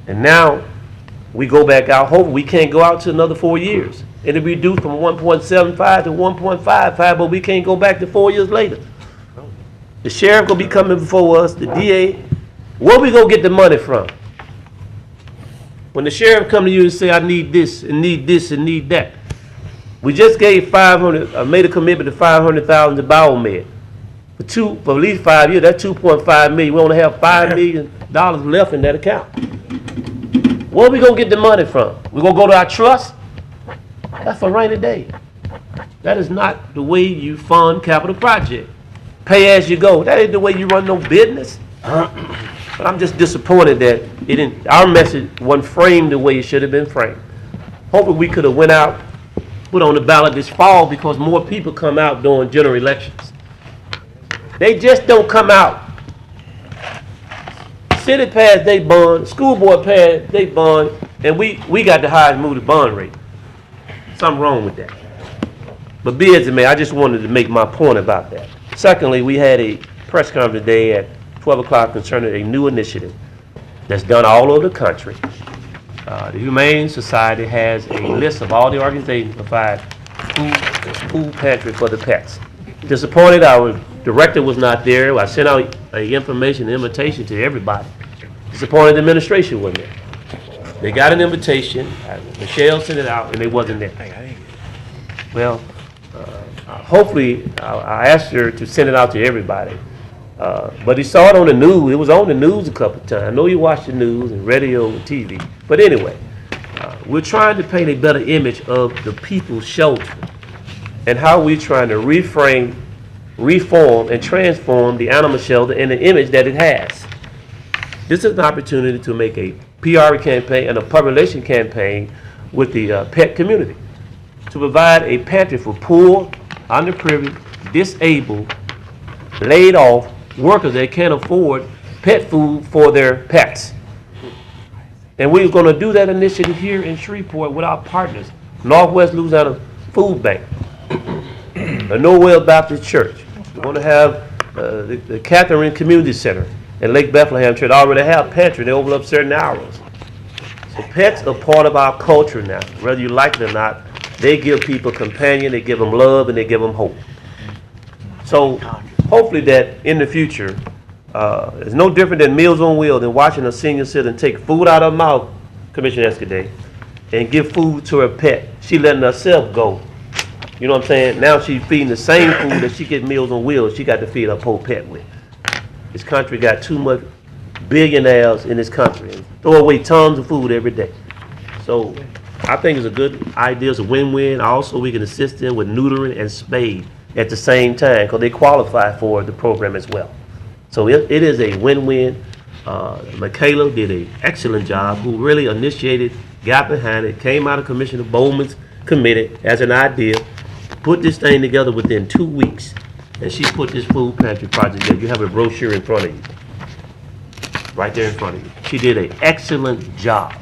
And now we go back out. Hopefully we can't go out to another 4 years. It'll be due from 1.75 to 1.55, but we can't go back to 4 years later. The sheriff gonna be coming before us, the DA. Where we gonna get the money from? When the sheriff come to you and say, I need this and need this and need that. We just gave made a commitment to $500,000 to Biomed. For at least 5 years, that's $2.5 million. We only have $5 million left in that account. Where we gonna get the money from? We gonna go to our trust? That's for rainy day. That is not the way you fund capital project. Pay as you go. That ain't the way you run no business. But I'm just disappointed that our message wasn't framed the way it should have been framed. Hopefully we could have went out, put on the ballot this fall because more people come out during general elections. They just don't come out. City passed their bond, school board passed their bond, and we got the highest Moody bond rate. Something wrong with that. But be as it may, I just wanted to make my point about that. Secondly, we had a press conference today at 12 o'clock concerning a new initiative that's done all over the country. The Humane Society has a list of all the organizations that provide food pantry for the pets. Disappointed our director was not there. I sent out an invitation to everybody. Disappointed the administration wasn't there. They got an invitation. Michelle sent it out, and they wasn't there. Well, hopefully, I asked her to send it out to everybody. But he saw it on the news. It was on the news a couple of times. I know you watch the news and radio and TV. But anyway, we're trying to paint a better image of the people's shelter and how we're trying to reframe, reform, and transform the animal shelter in the image that it has. This is an opportunity to make a PR campaign and a public relation campaign with the pet community to provide a pantry for poor, underprivileged, disabled, laid off workers that can't afford pet food for their pets. And we're going to do that initiative here in Shreveport with our partners, Northwest Louisiana Food Bank, the Noel Baptist Church. We're going to have the Catherine Community Center and Lake Bethlehem Church already have pantry. They open up certain hours. So pets are part of our culture now. Whether you like it or not, they give people companion, they give them love, and they give them hope. So hopefully that in the future, it's no different than Meals on Wheels than watching a senior citizen take food out of her mouth, Commissioner Escudé, and give food to her pet. She letting herself go. You know what I'm saying? Now she's feeding the same food that she get Meals on Wheels, she got to feed her poor pet with. This country got too much billionaires in this country and throw away tons of food every day. So I think it's a good idea. It's a win-win. Also, we can assist them with neutering and spade at the same time because they qualify for the program as well. So it is a win-win. Michaela did an excellent job, who really initiated, got behind it, came out of Commissioner Bowman's committee as an idea, put this thing together within 2 weeks, and she put this food pantry project together. You have a brochure in front of you, right there in front of you. She did an excellent job.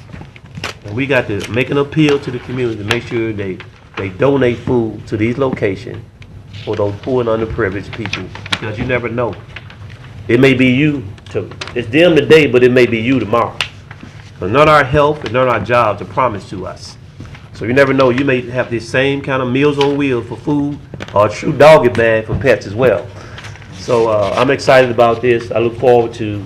And we got to make an appeal to the community to make sure they donate food to these locations for those poor and underprivileged people, because you never know. It may be you, it's them today, but it may be you tomorrow. But none of our health and none of our jobs are promised to us. So you never know, you may have this same kind of Meals on Wheels for food or a true doggy bag for pets as well. So I'm excited about this. I look forward to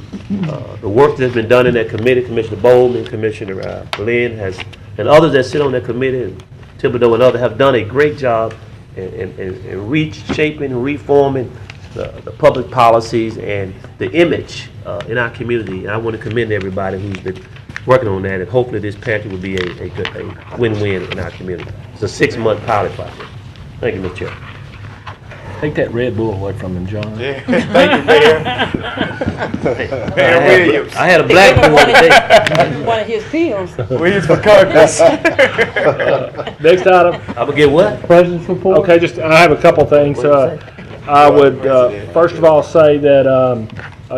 the work that's been done in that committee. Commissioner Bowman, Commissioner Lynn and others that sit on that committee, Thibodeau and others have done a great job in reshaping, reforming the public policies and the image in our community. And I want to commend everybody who's been working on that, and hopefully this package will be a win-win in our community. It's a 6-month pilot project. Thank you, Mr. Chair. Take that Red Bull away from him, John. Yeah. Thank you, Mayor. Mayor Williams. I had a black boy today. One of his pills. Williams for Congress. Next item. I'm gonna get what? President's report? Okay, I have a couple things. I would first of all say that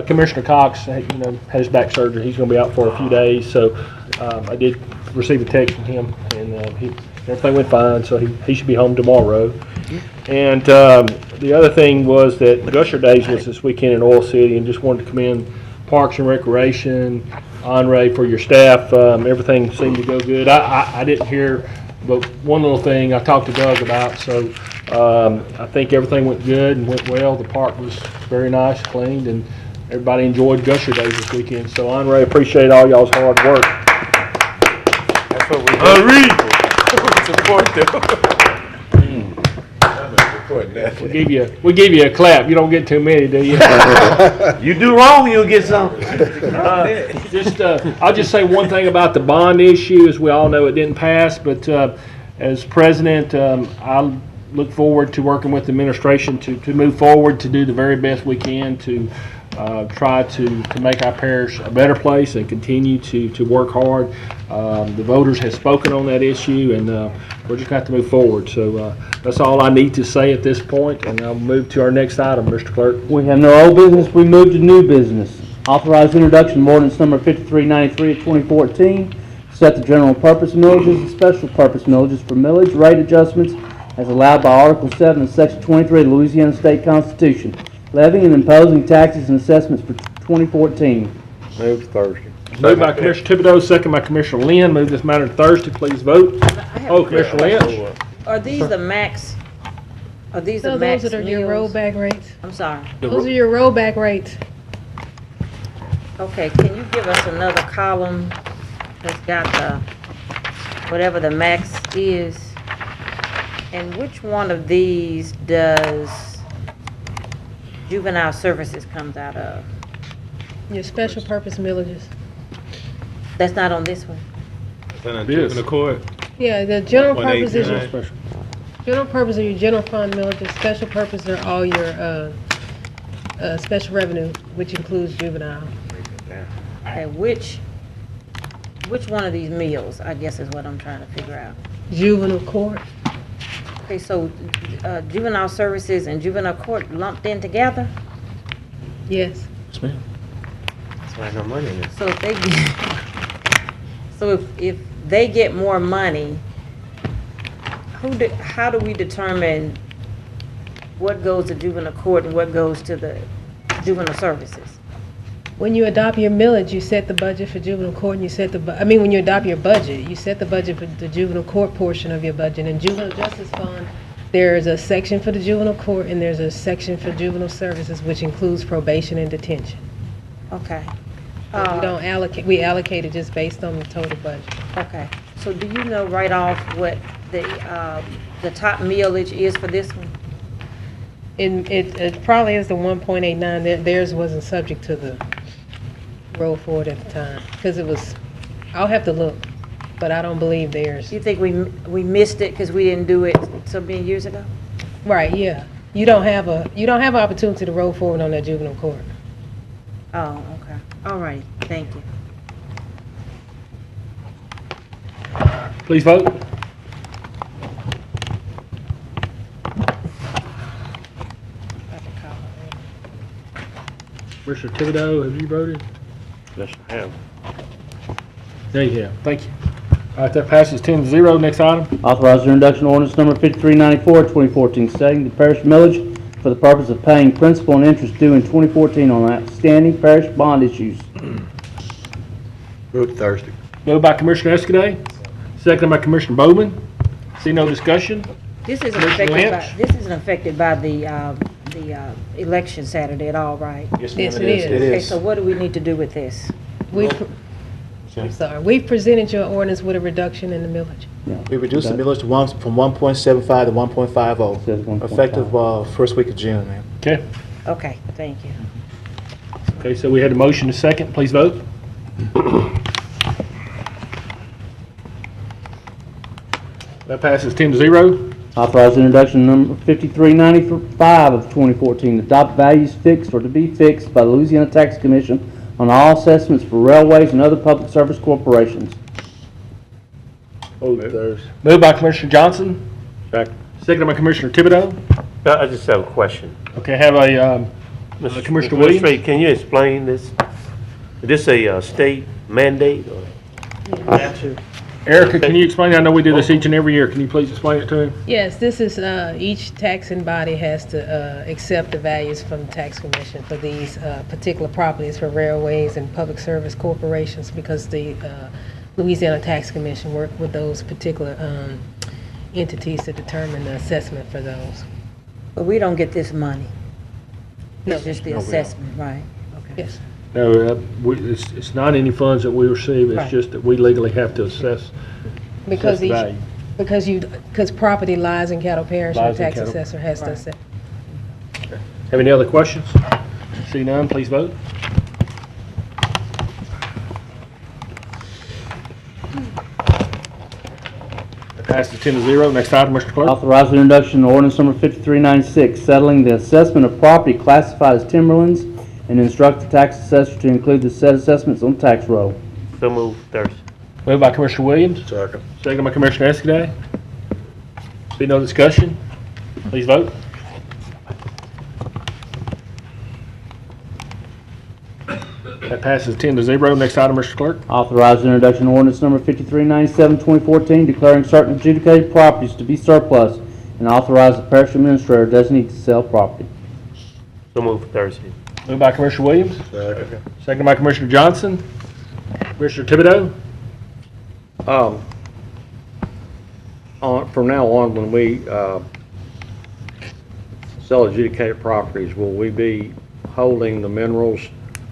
Commissioner Cox, had his back surgery. He's going to be out for a few days. So I did receive a text from him, and everything went fine. So he should be home tomorrow. And the other thing was that Gusher Days was this weekend in Oil City, and just wanted to commend Parks and Recreation, Andre, for your staff. Everything seemed to go good. I didn't hear but one little thing I talked to Doug about. So I think everything went good and went well. The park was very nice, cleaned, and everybody enjoyed Gusher Days this weekend. So Andre, appreciate all y'all's hard work. That's what we do. We support them. We give you a clap. You don't get too many, do you? You do wrong, you'll get some. I'll just say one thing about the bond issue. As we all know, it didn't pass, but as president, I look forward to working with the administration to move forward, to do the very best we can to try to make our parish a better place and continue to work hard. The voters have spoken on that issue, and we're just going to have to move forward. So that's all I need to say at this point, and I'll move to our next item, Mr. Clerk. We have no old business. We move to new business. Authorized introduction of ordinance number 5393 of 2014. Set the general purpose millages and special purpose millages for millage rate adjustments as allowed by Article 7 of Section 23 of the Louisiana State Constitution. Levying and imposing taxes and assessments for 2014. Move Thursday. Moved by Commissioner Thibodeau, second by Commissioner Lynn. Move this matter to Thursday. Please vote. Commissioner Lynch. Are these the max? Are these the max those are your meals? rollback rates. I'm sorry. Those are your rollback rates. Okay, can you give us another column that's got the, whatever the max is? And which one of these does juvenile services comes out of? Your special purpose millages. That's not on this one? Is that on juvenile court? Yeah, the general purpose is your 189. general purpose are your general fund millages. Special purpose are all your special revenue, which includes juvenile. Okay, which one of these meals, I guess, is what I'm trying to figure out. Juvenile court. Okay, so juvenile services and juvenile court lumped in together? Yes. Yes, ma'am. That's why no money in it. So if they get, so if they get more money, how do we determine what goes to juvenile court and what goes to the juvenile services? When you adopt your millage, you set the budget for juvenile court, and you set the, when you adopt your budget, you set the budget for the juvenile court portion of your budget. In juvenile justice fund, there's a section for the juvenile court, and there's a section for juvenile services, which includes probation and detention. Okay. We don't allocate, we allocate it just based on the total budget. Okay. So do you know right off what the top millage is for this one? And it probably is the 1.89. Theirs wasn't subject to the roll forward at the time, because it was, I'll have to look, but I don't believe theirs. You think we missed it because we didn't do it so many years ago? Right, yeah. You don't have an opportunity to roll forward on that juvenile court. Oh, okay. All right. Thank you. Please vote. Mr. Thibodeau, have you voted? Yes, I have. There you have. Thank you. All right, that passes 10-0. Next item. Authorized introduction of ordinance number 5394 of 2014, setting the parish millage for the purpose of paying principal and interest due in 2014 on outstanding parish bond issues. Move Thursday. Moved by Commissioner Escaday, seconded by Commissioner Bowman. See no discussion? This isn't Commissioner affected by, Lynch? this isn't affected by the election Saturday at all, right? Yes, Yes, ma'am, it is. It Okay, is. so what do we need to do with this? I'm sorry, we've presented your ordinance with a reduction in the millage. We reduced the millage to from 1.75 to 1.50, Says 1.5. effective first week of June, ma'am. Okay. Okay, thank you. Okay, so we had a motion, a second. Please vote. That passes 10-0. Authorize introduction number 5395 of 2014, adopt values fixed or to be fixed by the Louisiana Tax Commission on all assessments for railways and other public service corporations. Moved by Commissioner Johnson. Seconded by Commissioner Thibodeau. I just have a question. Okay, have a Commissioner Williams. Administrator, can you explain this? Is this a state mandate or? Erica, can you explain? I know we do this each and every year. Can you please explain it to him? Yes, this is, each taxing body has to accept the values from the tax commission for these particular properties for railways and public service corporations, because the Louisiana Tax Commission work with those particular entities to determine the assessment for those. But we don't get this money. No. It's just the assessment, right? Okay. Yes. No, it's not any funds that we receive. It's Right. just that we legally have to assess Because the each, value. because property lies in Caddo Parish and Lies the in tax Caddo. assessor has to Right. assess. Have any other questions? See none, please vote. That passes 10-0. Next item, Mr. Clerk. Authorize the introduction of ordinance number 5396, settling the assessment of property classified as timberlands, and instruct the tax assessor to include the said assessments on tax roll. So move Thursday. Moved by Commissioner Williams. Second by Commissioner Escaday. Be no discussion. Please vote. That passes 10-0. Next item, Mr. Clerk. Authorize the introduction of ordinance number 5397, 2014, declaring certain adjudicated properties to be surplus, and authorize the parish administrator designate to sell property. So move Thursday. Moved by Commissioner Williams. Second by Commissioner Johnson. Commissioner Thibodeau. From now on, when we sell adjudicated properties, will we be holding the minerals,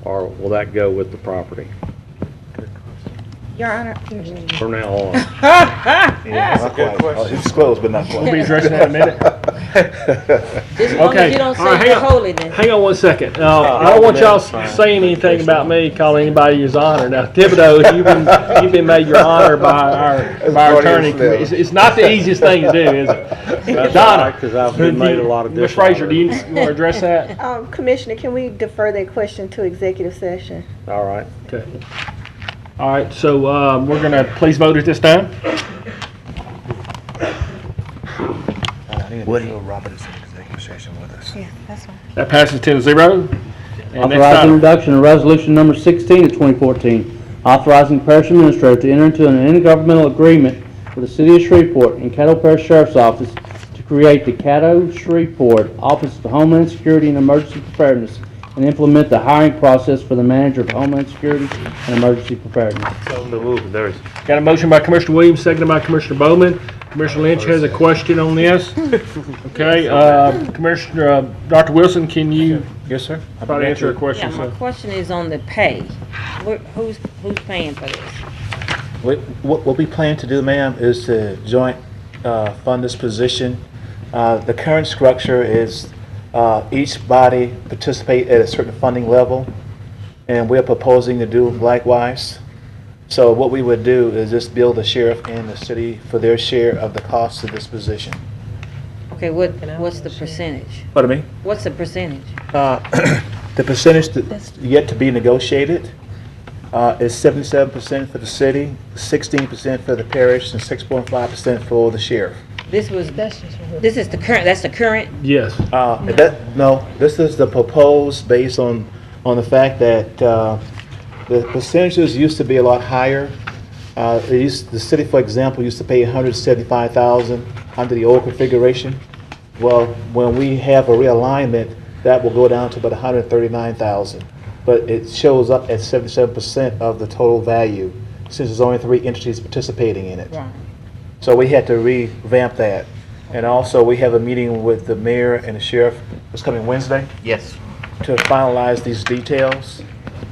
or will that go with the property Your Honor. from now on? That's a good question. It's close, but not We'll quite. be addressing that in a minute. As long as you don't all right, say your holiness. Hang on one second. I don't want y'all saying anything about me calling anybody his honor. Now, Thibodeau, you've been made your honor by our attorney. It's not the easiest thing to do, is it? Donna. Because I've been made a lot of Ms. Frazier, do you want to address that? Commissioner, can we defer that question to executive session? All right. Okay. All right, so we're going to please vote at this time. Woody. Robert is in executive session with us. Yeah, that's fine. That passes 10-0. And next Authorize the item. introduction of resolution number 16 of 2014, authorizing the parish administrator to enter into an intergovernmental agreement with the city of Shreveport and Caddo Parish Sheriff's Office to create the Caddo Shreveport Office of Homeland Security and Emergency Preparedness, and implement the hiring process for the manager of Homeland Security and Emergency Preparedness. So move Thursday. Got a motion by Commissioner Williams, seconded by Commissioner Bowman. Commissioner Lynch has a question on this. Okay, Commissioner, Dr. Wilson, can you Yes, sir. probably answer a question? Yeah, my So, question is on the pay. Who's paying for this? What we plan to do, ma'am, is to joint fund this position. The current structure is each body participate at a certain funding level, and we're proposing to do likewise. So what we would do is just bill the sheriff and the city for their share of the cost of this position. Okay, what's the percentage? Pardon me? What's the percentage? The percentage that's yet to be negotiated is 77% for the city, 16% for the parish, and 6.5% for the sheriff. This is the current, that's the current? yes. No, this is the proposed based on the fact that the percentages used to be a lot higher. The city, for example, used to pay $175,000 under the old configuration. Well, when we have a realignment, that will go down to about $139,000. But it shows up at 77% of the total value, since there's only 3 entities participating in it. Right. So we had to revamp that. And also, we have a meeting with the mayor and the sheriff this coming Wednesday Yes. to finalize these details.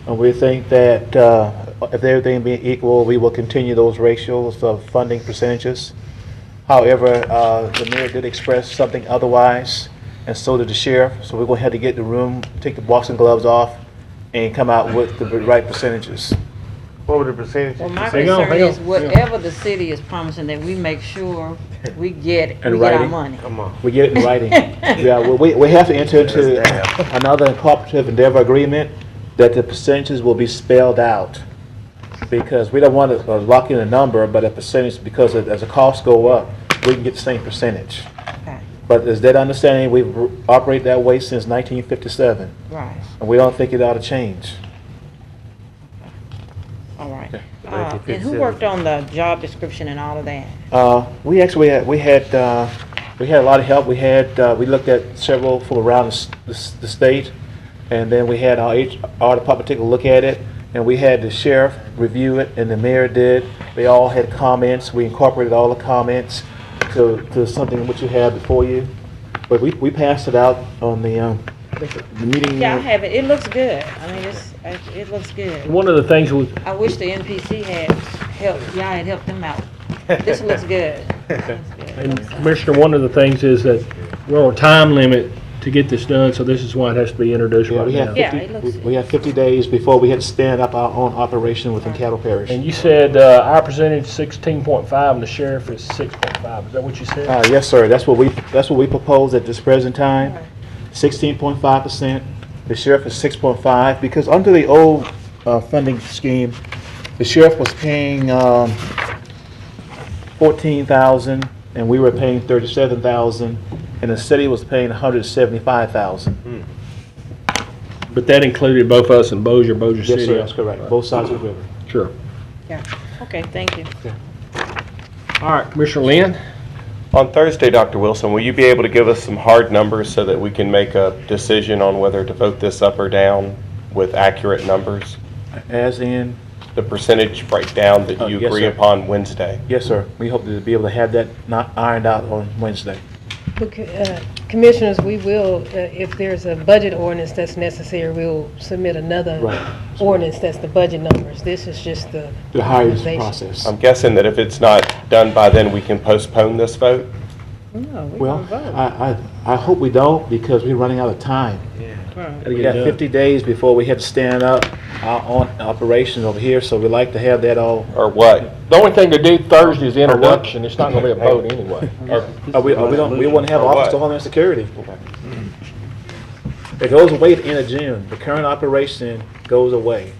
And we think that if everything being equal, we will continue those ratios of funding percentages. However, the mayor did express something otherwise, and so did the sheriff. So we're going to have to get in the room, take the boxing gloves off, and come out with the right percentages. What were the percentages? Well, my Hang on, concern hang on, is whatever the city is promising, that we make sure we get In our writing. money. Come on. We get it in writing. Yeah, well, we have to enter into another cooperative endeavor agreement that the percentages will be spelled out. Because we don't want to lock in a number, but a percentage, because as the costs go up, we can get the same percentage. Okay, But is that understanding, we've operated that way since 1957, right, and we don't think it ought to change. all right. Okay. And who worked on the job description and all of that? We actually had a lot of help. We looked at several from around the state, and then we had our department take a look at it, and we had the sheriff review it, and the mayor did. They all had comments. We incorporated all the comments to something which you had before you. But we passed it out on the meeting. Yeah, I have it. It looks good. I mean, it looks good. One of the things was, I wish the NPC had helped, y'all had helped them out. This looks good. Looks good. and Commissioner, one of the things is that we're on a time limit to get this done, so this is why it has to be introduced Yeah, right we now. had Yeah, 50, it looks- we had 50 days before we had to stand up our own operation within Caddo Parish. And you said our percentage 16.5 and the sheriff is 6.5. Is that what you said? Yes, sir. That's what we propose at this present time. 16.5%. The sheriff is 6.5, because under the old funding scheme, the sheriff was paying $14,000, and we were paying $37,000, and the city was paying $175,000. But that included both us and Bossier Yes, City. sir. That's correct. Both sides of the river. Sure. Yeah, okay, thank you. All right, Commissioner Lynn? On Thursday, Dr. Wilson, will you be able to give us some hard numbers so that we can make a decision on whether to vote this up or down with accurate numbers? As in, The percentage breakdown that you yes, agree sir. upon Wednesday? yes, sir. We hope to be able to have that not ironed out on Wednesday. Commissioners, we will, if there's a budget ordinance that's necessary, we'll submit another Right. ordinance that's the budget numbers. This is just the The hiring organization. process. I'm guessing that if it's not done by then, we can postpone this vote? No, we Well, can vote. I hope we don't, because we're running out of time. Right. Gotta We get got it 50 days before we have to stand up our own operation over here, so we'd like to have that all. Or what? The only thing to do Thursday is the introduction. It's not gonna be a vote anyway. We wouldn't have Or Office what? of Homeland Security. It goes away at the end of June. The current operation goes away.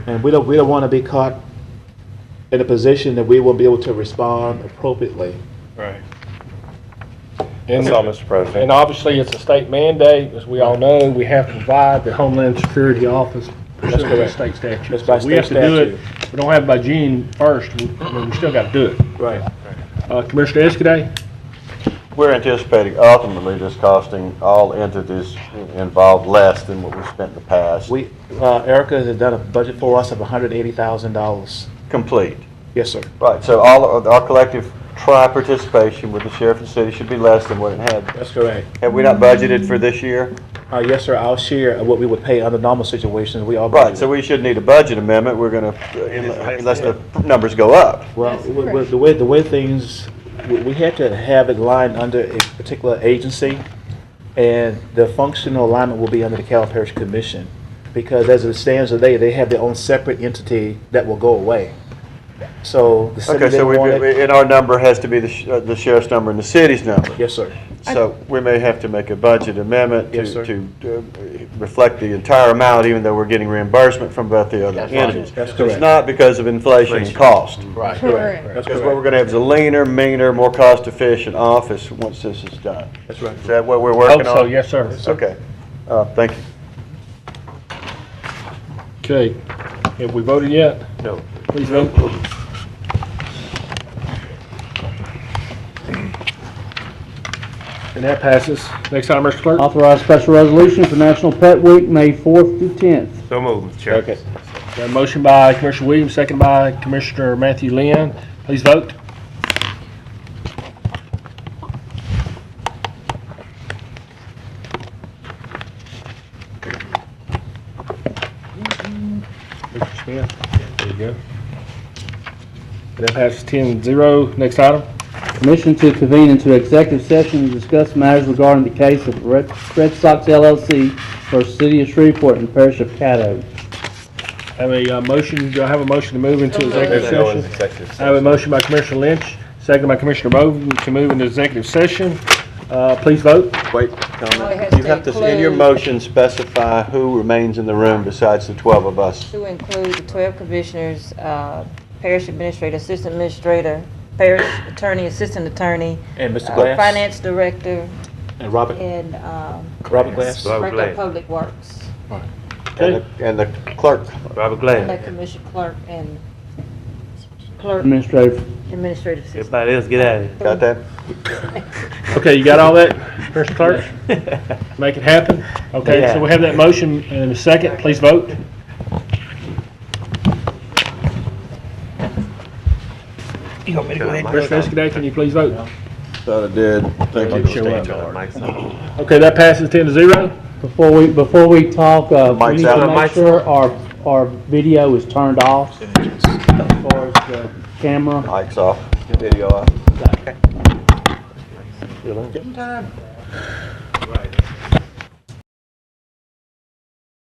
And we don't want to be caught in a position that we won't be able to respond appropriately. Right. That's all, Mr. President. And obviously, it's a state mandate, as we all know. We have to provide the Homeland Security Office pursuant to the correct. state statute. That's by So we have state to do it. statute. If we don't have it by June 1st, we still got to do it. Right. Commissioner Escaday? We're anticipating ultimately this costing all entities involved less than what we spent in the past. Erica has done a budget for us of $180,000. Complete. Yes, sir. Right, so all of our collective tri-participation with the sheriff and city should be less than what it had. That's correct. Have we not budgeted for this year? Yes, sir. I'll share what we would pay under normal situations. We all Right, budgeted. so we should need a budget amendment. We're gonna, unless the numbers go up. Well, the way things, we had to have it lined under a particular agency, and the functional alignment will be under the Caddo Parish Commission, because as it stands today, they have their own separate entity that will go away. So the city Okay, so didn't want it. and our number has to be the sheriff's number and the city's number. Yes, sir. So we may have to make a budget amendment Yes, sir. to reflect the entire amount, even though we're getting reimbursement from both the other That's right. entities. That's It's correct. not because of inflation and cost. Right. Correct. That's Because what correct. we're gonna have is a leaner, meaner, more cost-efficient office once this is done. That's right. Is that what we're Hope working so, on? yes, sir. Okay. Thank you. Okay. Have we voted yet? No. Please vote. And that passes. Next item, Mr. Clerk. Authorize special resolution for National Pet Week, May 4th through 10th. So moved, Mr. Chair. Okay. Got a motion by Commissioner Williams, second by Commissioner Matthew Lynn. Please vote. That passes 10-0. Next item. Permission to convene into executive session to discuss matters regarding the case of Red Sox LLC versus City of Shreveport and Parish of Caddo. Have a motion, do I have a motion to move into executive Go into session? executive I have a session. motion by Commissioner Lynch, second by Commissioner Bowden to move into executive session. Please vote. Wait, it comment. has You to have to, in your include- motion, specify who remains in the room besides the 12 of us. To include the 12 commissioners, parish administrator, assistant administrator, parish attorney, assistant attorney, And Mr. Glass? finance director, And Robert? and Robert Glass? Robert director of Glass. public works, And the clerk. Robert and Glenn. the commission clerk, and clerk, Administrative. administrative assistant. Everybody else get out of here. Got that? Okay, you got all that, Mr. Clerk? Make it happen? Okay, so we have that motion and a second. Please vote. Commissioner Escaday, can you please vote? Thought I did. Thank you. Show up. Okay, that passes 10-0. Before we talk, we Mike's need out. to make sure our video is turned off as far as the camera. Mike's off, video off. Still on. Right.